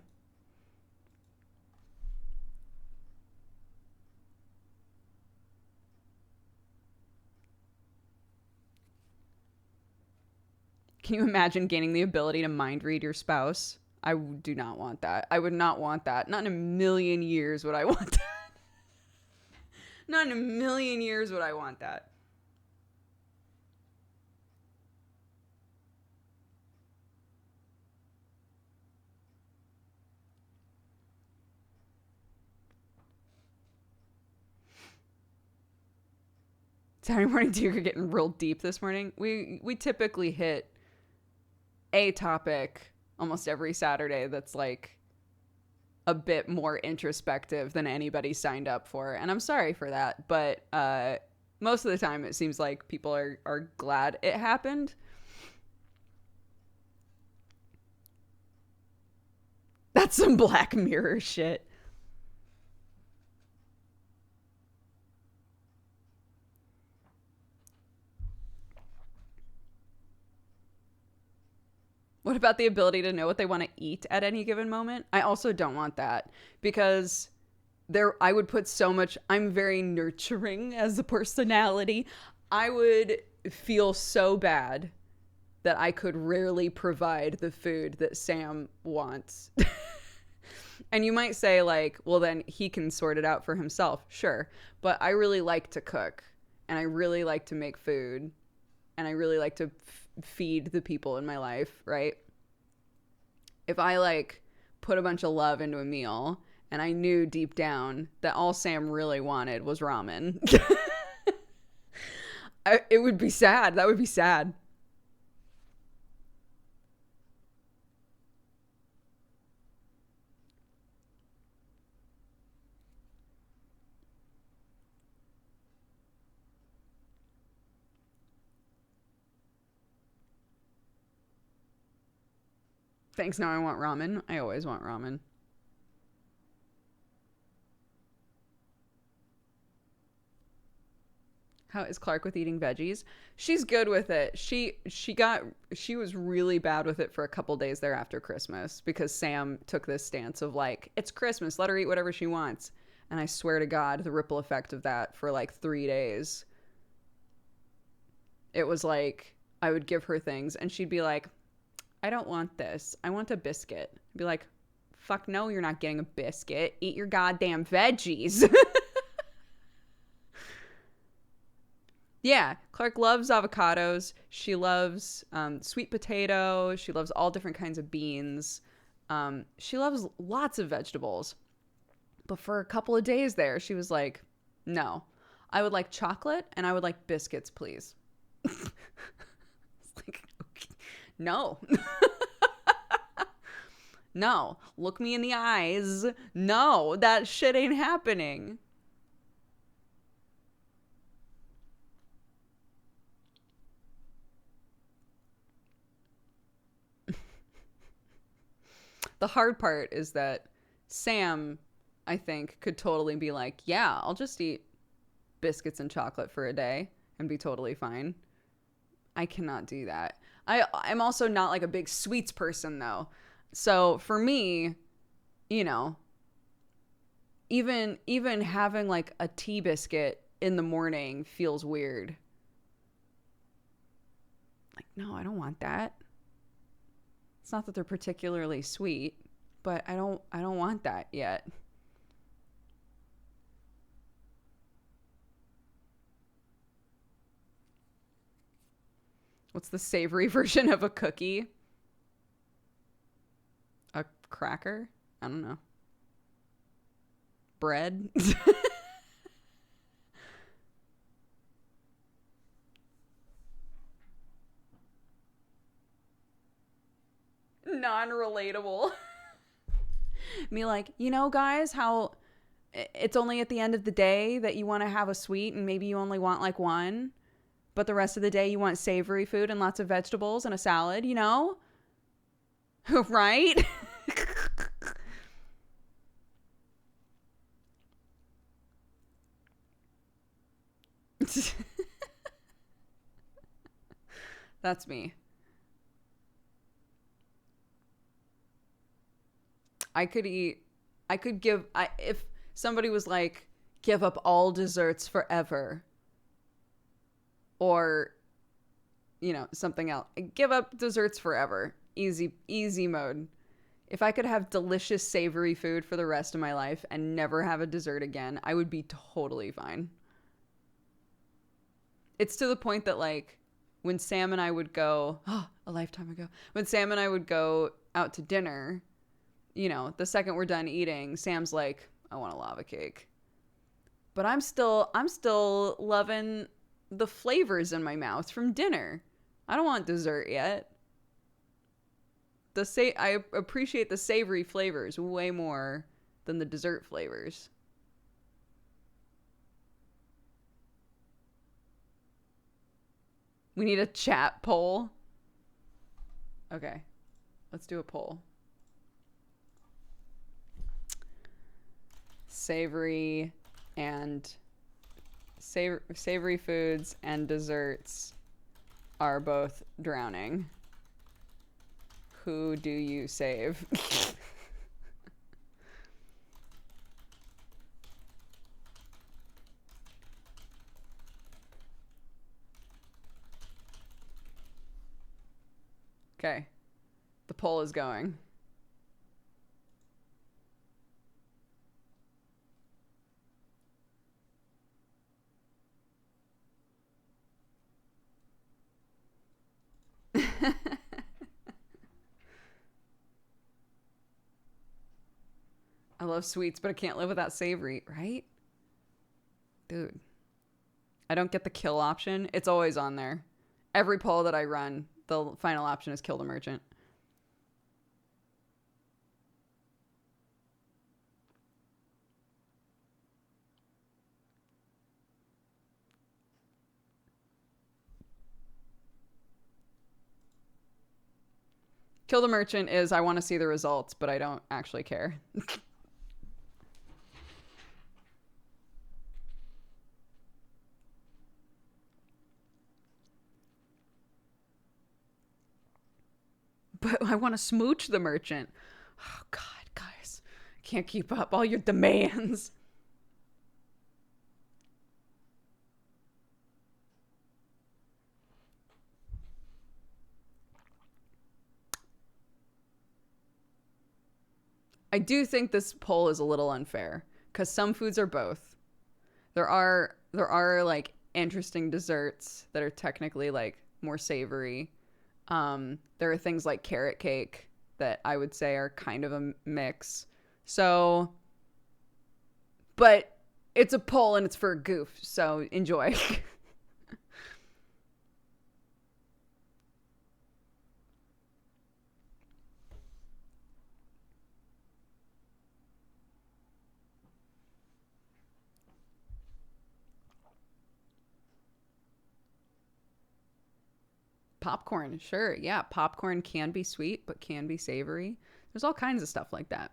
Can you imagine gaining the ability to mind read your spouse? I do not want that. I would not want that. Not in a million years would I want that. Not in a million years would I want that. Saturday morning Dooger getting real deep this morning. We typically hit a topic almost every Saturday that's like a bit more introspective than anybody signed up for. And I'm sorry for that. But most of the time it seems like people are glad it happened. That's some Black Mirror shit. What about the ability to know what they want to eat at any given moment? I also don't want that, because I would put so much, I'm very nurturing as a personality. I would feel so bad that I could rarely provide the food that Sam wants. And you might say, like, well, then he can sort it out for himself. Sure. But I really like to cook, and I really like to make food, and I really like to feed the people in my life, right? If I, like, put a bunch of love into a meal, and I knew deep down that all Sam really wanted was ramen, it would be sad. That would be sad. Thanks, now I want ramen. I always want ramen. How is Clark with eating veggies? She's good with it. She was really bad with it for a couple days there after Christmas because Sam took this stance of like, it's Christmas, let her eat whatever she wants. And I swear to God, the ripple effect of that for like 3 days. It was like I would give her things and she'd be like, I don't want this. I want a biscuit. I'd be like, fuck no, you're not getting a biscuit. Eat your goddamn veggies. Yeah, Clark loves avocados. She loves sweet potato. She loves all different kinds of beans. She loves lots of vegetables. But for a couple of days there, she was like, no, I would like chocolate and I would like biscuits, please. It's like, okay. No. No, look me in the eyes. No, that shit ain't happening. The hard part is that Sam, I think, could totally be like, yeah, I'll just eat biscuits and chocolate for a day and be totally fine. I cannot do that. I'm also not like a big sweets person though. So for me, you know, even having like a tea biscuit in the morning feels weird. Like, no, I don't want that. It's not that they're particularly sweet, but I don't want that yet. What's the savory version of a cookie? A cracker? I don't know. Bread? Non-relatable. Me like, you know, guys, how it's only at the end of the day that you want to have a sweet and maybe you only want like one, but the rest of the day you want savory food and lots of vegetables and a salad, you know? Right? That's me. I could give, if somebody was like, give up all desserts forever, or, you know, something else. Give up desserts forever. Easy mode. If I could have delicious savory food for the rest of my life and never have a dessert again, I would be totally fine. It's to the point that like when Sam and I would go, oh, a lifetime ago, when Sam and I would go out to dinner, you know, the second we're done eating, Sam's like, I want a lava cake. But I'm still loving the flavors in my mouth from dinner. I don't want dessert yet. I appreciate the savory flavors way more than the dessert flavors. We need a chat poll. Okay. Let's do a poll. Savory foods and desserts are both drowning. Who do you save? The poll is going. I love sweets, but I can't live without savory, right? Dude. I don't get the kill option. It's always on there. Every poll that I run, the final option is kill the merchant. Kill the merchant is I want to see the results, but I don't actually care. But I want to smooch the merchant. Oh, God, guys. I can't keep up all your demands. I do think this poll is a little unfair because some foods are both. There are like interesting desserts that are technically like more savory. There are things like carrot cake that I would say are kind of a mix. So, but it's a poll and it's for a goof, so enjoy. Popcorn, sure. Yeah, popcorn can be sweet, but can be savory. There's all kinds of stuff like that.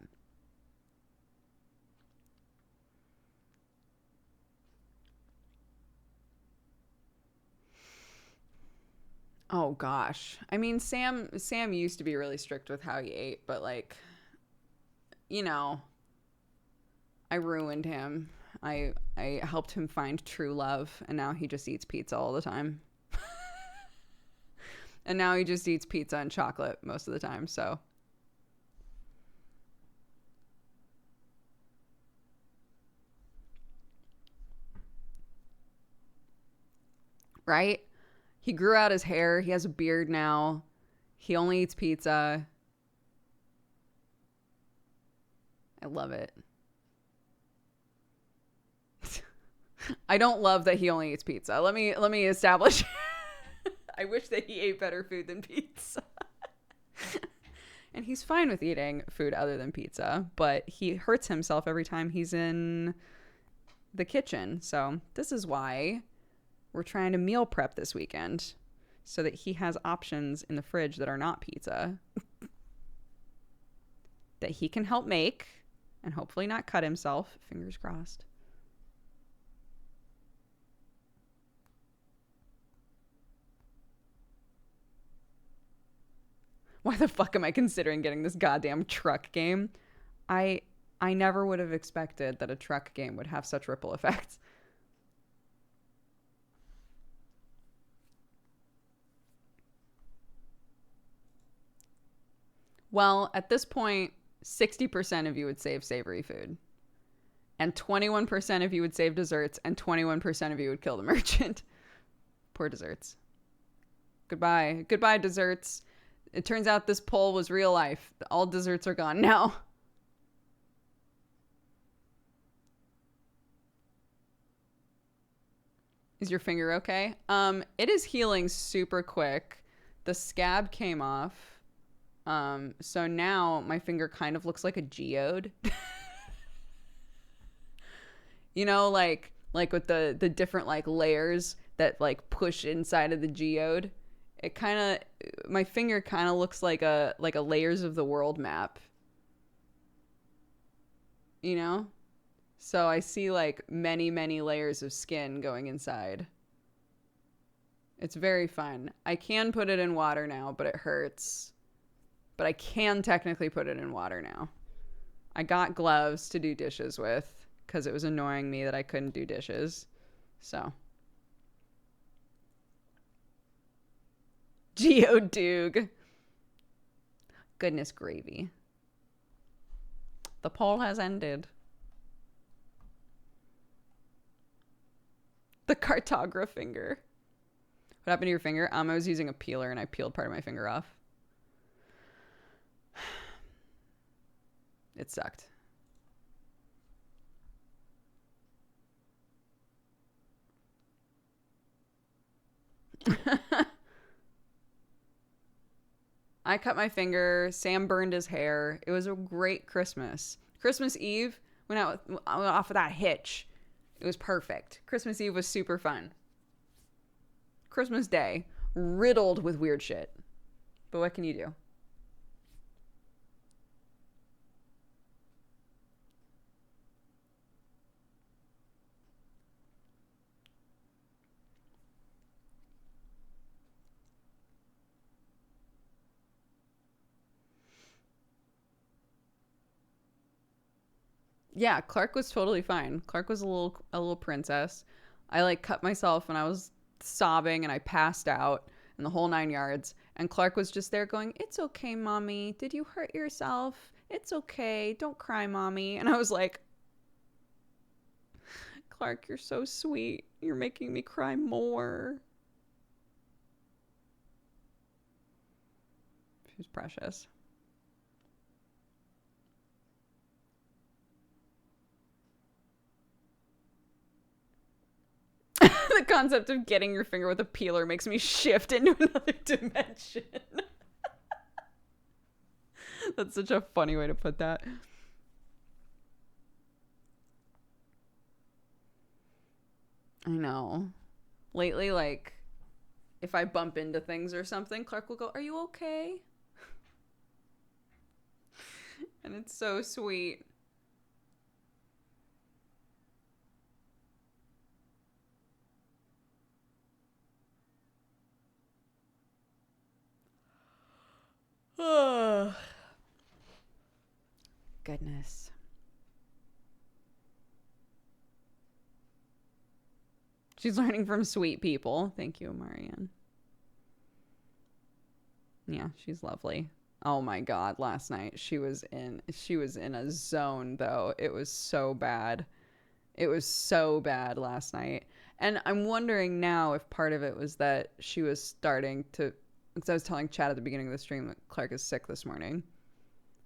Oh gosh. I mean, Sam used to be really strict with how he ate, but like, you know, I ruined him. I helped him find true love, and now he just eats pizza all the time. And now he just eats pizza and chocolate most of the time, so right? He grew out his hair. He has a beard now. He only eats pizza. I love it. I don't love that he only eats pizza. Let me establish. I wish that he ate better food than pizza. And he's fine with eating food other than pizza, but he hurts himself every time he's in the kitchen. So this is why we're trying to meal prep this weekend so that he has options in the fridge that are not pizza that he can help make and hopefully not cut himself. Fingers crossed. Why the fuck am I considering getting this goddamn truck game? I I never would have expected that a truck game would have such ripple effects. Well, at this point, 60% of you would save savory food, and 21% of you would save desserts, and 21% of you would kill the merchant. Poor desserts. Goodbye. Goodbye, desserts. It turns out this poll was real life. All desserts are gone now. Is your finger okay? It is healing super quick. The scab came off. So now my finger kind of looks like a geode. You know, like with the different like layers that like push inside of the geode. It kind of my finger kind of looks like a layers of the world map. You know? So I see like many layers of skin going inside. It's very fun. I can put it in water now, but it hurts. But I can technically put it in water now. I got gloves to do dishes with because it was annoying me that I couldn't do dishes. So. Geodude. Goodness gravy. The poll has ended. The cartograph finger. What happened to your finger? I was using a peeler and I peeled part of my finger off. It sucked. I cut my finger. Sam burned his hair. It was a great Christmas. Christmas Eve, went off of that hitch. It was perfect. Christmas Eve was super fun. Christmas Day, riddled with weird shit. But what can you do? Yeah, Clark was totally fine. Clark was a little princess. I like cut myself and I was sobbing and I passed out and the whole 9 yards. And Clark was just there going, "It's okay, mommy. Did you hurt yourself? It's okay. Don't cry, mommy." And I was like, "Clark, you're so sweet. You're making me cry more." She was precious. The concept of getting your finger with a peeler makes me shift into another dimension. That's such a funny way to put that. I know. Lately, like, if I bump into things or something, Clark will go, "Are you okay?" And it's so sweet. Oh, goodness. She's learning from sweet people. Thank you, Marianne. Yeah, she's lovely. Oh my god, last night she was in a zone though. It was so bad. It was so bad last night. And I'm wondering now if part of it was that she was starting to, because I was telling Chad at the beginning of the stream that Clark is sick this morning.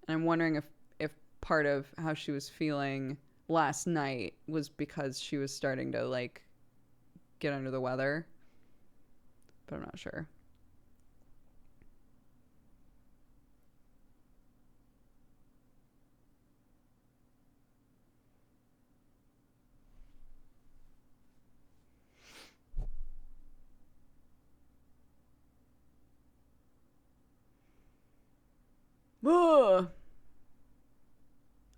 And I'm wondering if part of how she was feeling last night was because she was starting to like get under the weather. But I'm not sure. Ugh.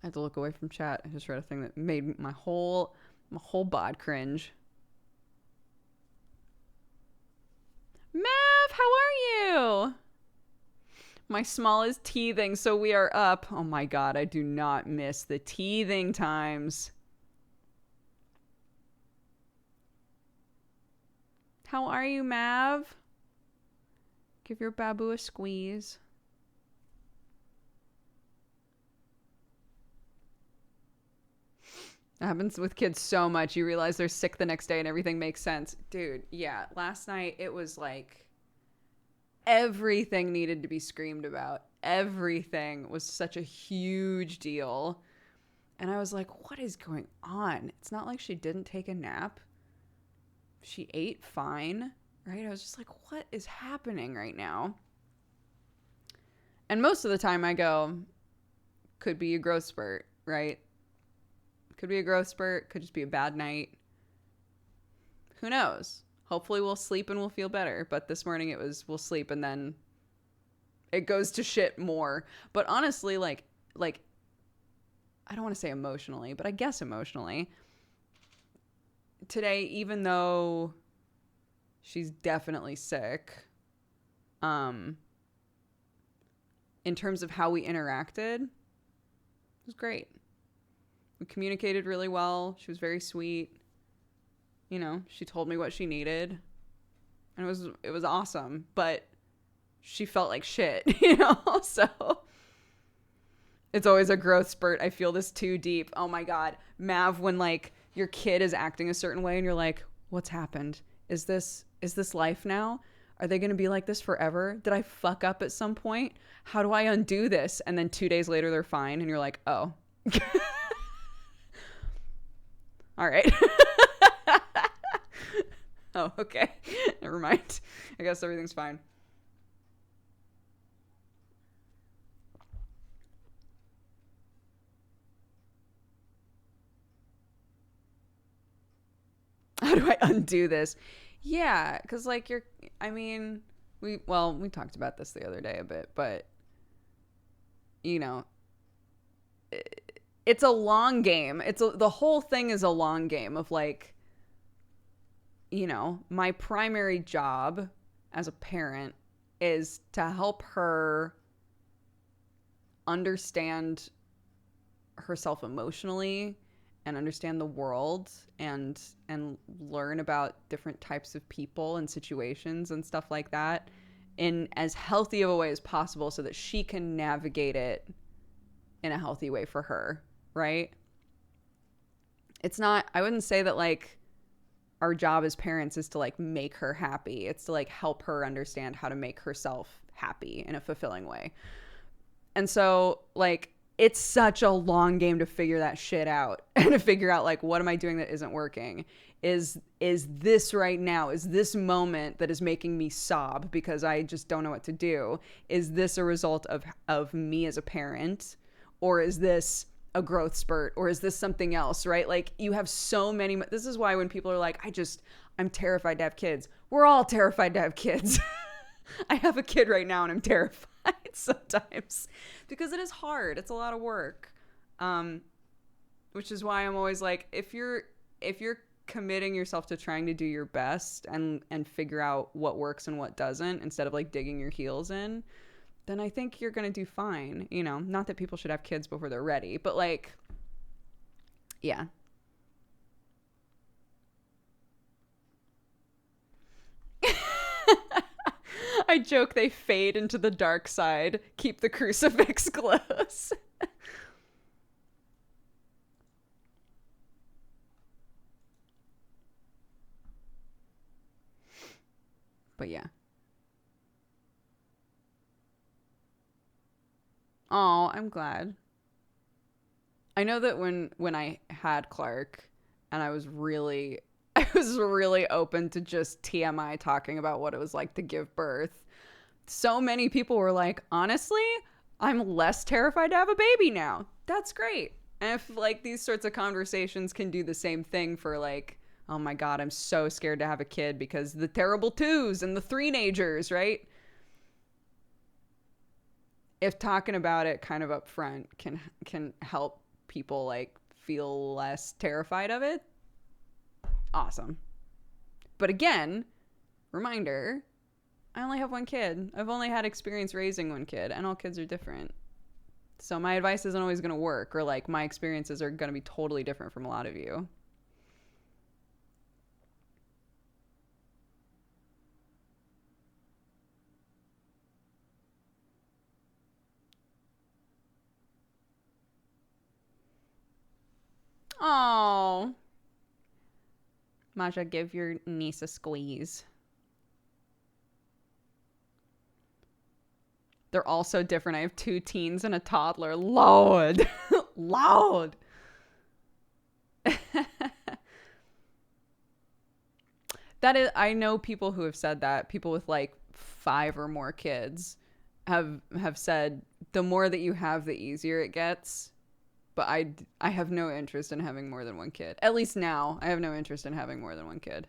I had to look away from chat. I just read a thing that made my whole bod cringe. Mav, how are you? My small is teething, so we are up. Oh my god, I do not miss the teething times. How are you, Mav? Give your babu a squeeze. It happens with kids so much. You realize they're sick the next day and everything makes sense. Dude, yeah. Last night it was like everything needed to be screamed about. Everything was such a huge deal. And I was like, what is going on? It's not like she didn't take a nap. She ate fine, right? I was just like, what is happening right now? And most of the time I go, could be a growth spurt, right? Could be a growth spurt. Could just be a bad night. Who knows? Hopefully we'll sleep and we'll feel better. But this morning it was we'll sleep and then it goes to shit more. But honestly, like I don't want to say emotionally, but I guess emotionally. Today, even though she's definitely sick, in terms of how we interacted, it was great. We communicated really well. She was very sweet. You know, she told me what she needed. And it was awesome. But she felt like shit, you know? So It's always a growth spurt. I feel this too deep. Oh my God. Mav, when like your kid is acting a certain way and you're like, what's happened? Is this life now? Are they going to be like this forever? Did I fuck up at some point? How do I undo this? And then 2 days later, they're fine. And you're like, oh. All right. Oh, okay. Never mind. I guess everything's fine. How do I undo this? Yeah, because like I mean, we talked about this the other day a bit, but you know, it's a long game. The whole thing is a long game of like, my primary job as a parent is to help her understand herself emotionally and understand the world and learn about different types of people and situations and stuff like that in as healthy of a way as possible so that she can navigate it in a healthy way for her, right? It's not, I wouldn't say that like our job as parents is to like make her happy. It's to like help her understand how to make herself happy in a fulfilling way. And so like it's such a long game to figure that shit out and to figure out like what am I doing that isn't working? Is this right now? Is this moment that is making me sob because I just don't know what to do? Is this a result of me as a parent? Or is this a growth spurt? Or is this something else, right? Like you have so many. This is why when people are like, I'm terrified to have kids. We're all terrified to have kids. I have a kid right now and I'm terrified sometimes because it is hard. It's a lot of work. Which is why I'm always like, if you're committing yourself to trying to do your best and figure out what works and what doesn't instead of like digging your heels in, then I think you're going to do fine. Not that people should have kids before they're ready, but like, yeah. I joke they fade into the dark side. Keep the crucifix close. But yeah. Oh, I'm glad. I know that when I had Clark and I was really I was really open to just TMI talking about what it was like to give birth. So many people were like, honestly, I'm less terrified to have a baby now. That's great. And if like these sorts of conversations can do the same thing for like, oh my God, I'm so scared to have a kid because the terrible twos and the three-nagers, right? If talking about it kind of up front can help people like feel less terrified of it, awesome. But again, reminder, I only have one kid. I've only had experience raising one kid, and all kids are different. So my advice isn't always going to work, or like my experiences are going to be totally different from a lot of you. Oh, Maja, give your niece a squeeze. They're all so different. I have two teens and a toddler. Lord. Lord. That is, I know people who have said that. People with like 5 or more kids have said the more that you have, the easier it gets. But I have no interest in having more than one kid. At least now, I have no interest in having more than one kid.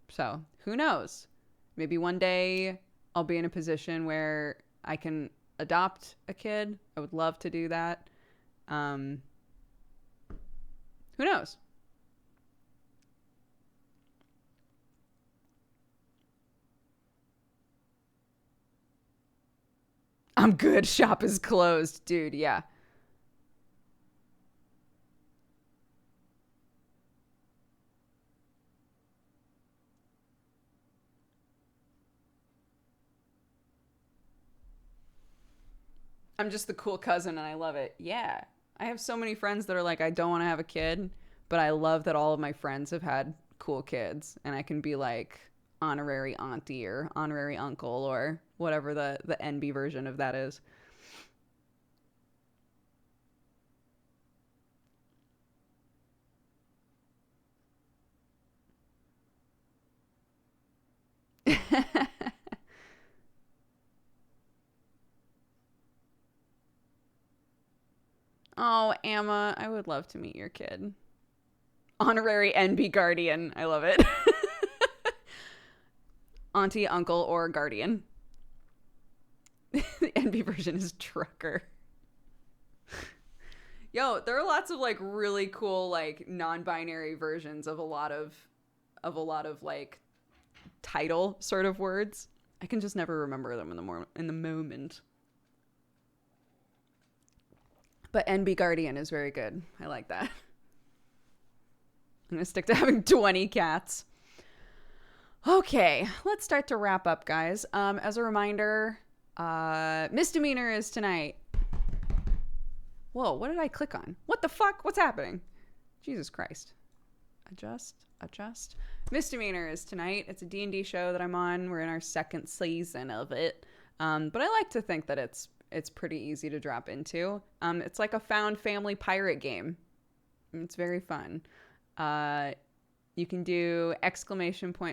So who knows? Maybe one day I'll be in a position where I can adopt a kid. I would love to do that. Who knows? I'm good. Shop is closed, dude. Yeah. I'm just the cool cousin and I love it. Yeah. I have so many friends that are like, I don't want to have a kid, but I love that all of my friends have had cool kids and I can be like honorary auntie or honorary uncle or whatever the NB version of that is. Oh, Emma, I would love to meet your kid. Honorary NB guardian. I love it. Auntie, uncle, or guardian. The NB version is trucker. Yo, there are lots of like really cool like non-binary versions of a lot of like title sort of words. I can just never remember them in the moment. But NB Guardian is very good. I like that. I'm going to stick to having 20 cats. Okay, let's start to wrap up, guys. As a reminder, misdemeanor is tonight. Whoa, what did I click on? What the fuck? What's happening? Jesus Christ. Adjust. Misdemeanor is tonight. It's a D&D show that I'm on. We're in our second season of it. But I like to think that it's pretty easy to drop into. It's like a found family pirate game. It's very fun. You can do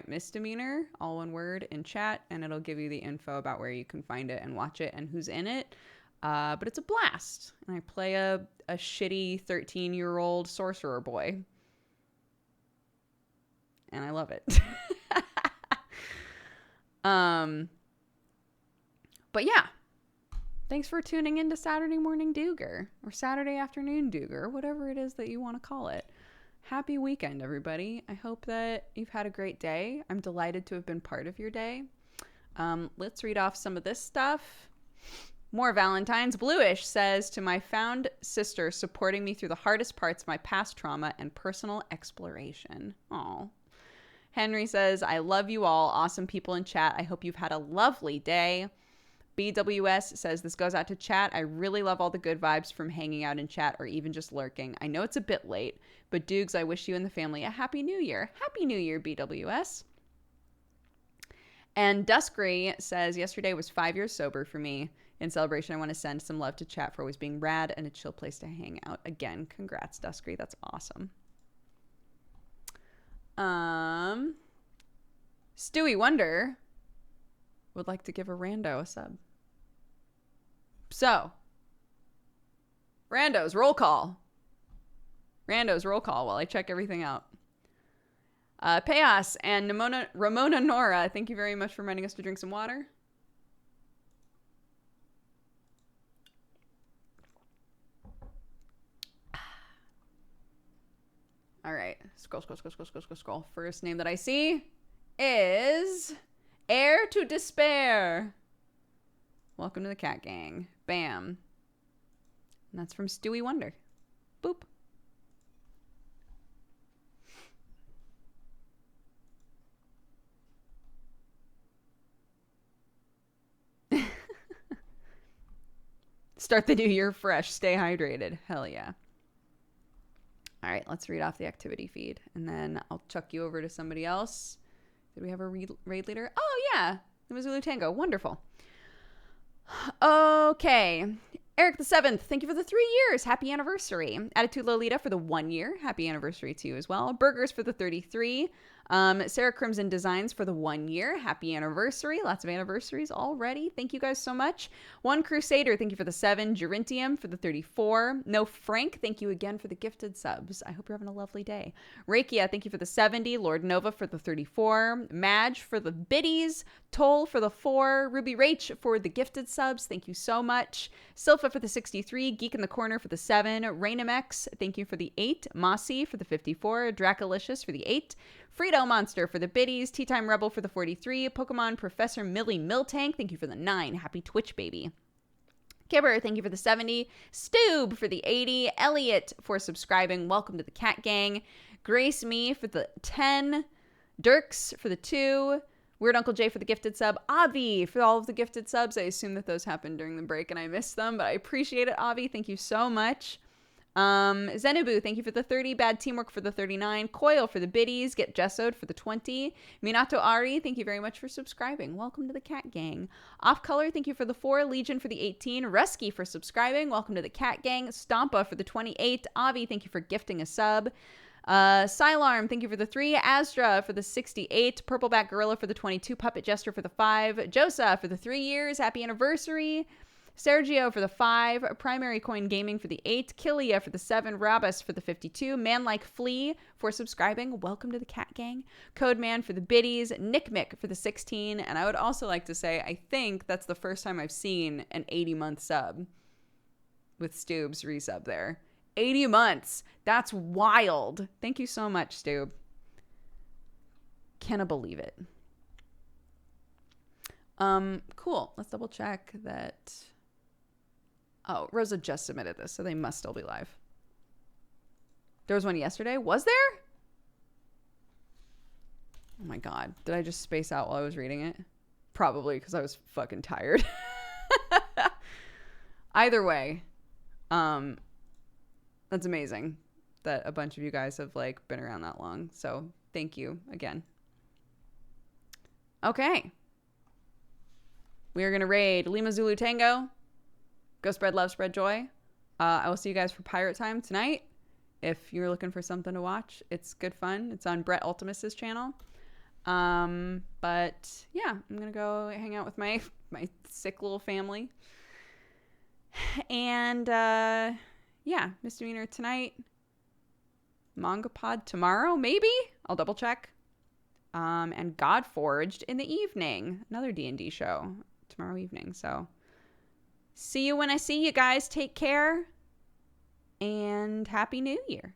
!misdemeanor, all one word, in chat, and it'll give you the info about where you can find it and watch it and who's in it. But it's a blast. And I play a shitty 13-year-old sorcerer boy. And I love it. But yeah. Thanks for tuning in to Saturday Morning Dooger, or Saturday Afternoon Dooger, whatever it is that you want to call it. Happy weekend, everybody. I hope that you've had a great day. I'm delighted to have been part of your day. Let's read off some of this stuff. More Valentines. Bluish says, to my found sister supporting me through the hardest parts of my past trauma and personal exploration. Aw. Henry says, I love you all. Awesome people in chat. I hope you've had a lovely day. BWS says, this goes out to chat. I really love all the good vibes from hanging out in chat or even just lurking. I know it's a bit late, but Doogs, I wish you and the family a happy new year. Happy New Year, BWS. And Duskry says, yesterday was 5 years sober for me. In celebration, I want to send some love to chat for always being rad and a chill place to hang out. Again, congrats, Duskry. That's awesome. Stewie Wonder would like to give a rando a sub. So, randos, roll call. Randos, roll call while I check everything out. Payas and Ramona Nora, thank you very much for reminding us to drink some water. All right, scroll. First name that I see is Heir to Despair. Welcome to the Cat Gang. Bam. And that's from Stewie Wonder. Boop. Start the new year fresh. Stay hydrated. Hell yeah. All right, let's read off the activity feed, and then I'll chuck you over to somebody else. Did we have a raid leader? Oh, yeah. It was Zulu Tango. Wonderful. Okay. Eric the 7th, thank you for the 3 years. Happy anniversary. Attitude Lolita for the 1 year. Happy anniversary to you as well. Burgers for the 33. Sarah Crimson Designs for the 1 year. Happy anniversary. Lots of anniversaries already. Thank you guys so much. One Crusader, thank you for the 7. Gerintium for the 34. No Frank, thank you again for the gifted subs. I hope you're having a lovely day. Rakia, thank you for the 70. Lord Nova for the 34. Madge for the biddies. Toll for the 4. Ruby Rach for the gifted subs. Thank you so much. Silpha for the 63. Geek in the Corner for the 7. Rainamex, thank you for the 8. Mossy for the 54. Dracolicious for the 8. Frito Monster for the biddies. Tea Time Rebel for the 43. Pokemon Professor Millie Miltank, thank you for the 9. Happy Twitch baby. Kibber, thank you for the 70. Stoob for the 80. Elliot for subscribing. Welcome to the Cat Gang. Grace Me for the 10. Dirks for the 2. Weird Uncle Jay for the gifted sub. Avi for all of the gifted subs. I assume that those happened during the break and I missed them, but I appreciate it, Avi. Thank you so much. Zenubu, thank you for the 30. Bad Teamwork for the 39. Coil for the biddies. Get Jessoed for the 20. Minato Ari, thank you very much for subscribing. Welcome to the Cat Gang. Off Color, thank you for the 4. Legion for the 18. Resky for subscribing. Welcome to the Cat Gang. Stompa for the 28. Avi, thank you for gifting a sub. Sylarm, thank you for the 3. Astra for the 68. Purpleback Gorilla for the 22. Puppet Jester for the 5. Josa for the 3 years. Happy anniversary. Sergio for the 5. Primary Coin Gaming for the 8. Killia for the 7. Rabus for the 52. Manlike Flea for subscribing. Welcome to the Cat Gang. Codeman for the biddies. Nick Mick for the 16. And I would also like to say, I think that's the first time I've seen an 80-month sub with Stoob's resub there. 80 months. That's wild. Thank you so much, Stoob. Cannot believe it. Cool. Let's double check that. Oh, Rosa just submitted this, so they must still be live. There was one yesterday. Was there? Oh my God. Did I just space out while I was reading it? Probably because I was fucking tired. Either way, that's amazing that a bunch of you guys have like been around that long. So thank you again. Okay. We are going to raid Lima Zulu Tango. Go spread love, spread joy. I will see you guys for Pirate Time tonight. If you're looking for something to watch, it's good fun. It's on Brett Ultimus's channel. But yeah, I'm going to go hang out with my sick little family. And yeah, Misdemeanor tonight. Manga Pod tomorrow, maybe? I'll double check. And Godforged in the evening. Another D&D show tomorrow evening. So see you when I see you guys. Take care. And Happy New Year.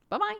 Bye-bye.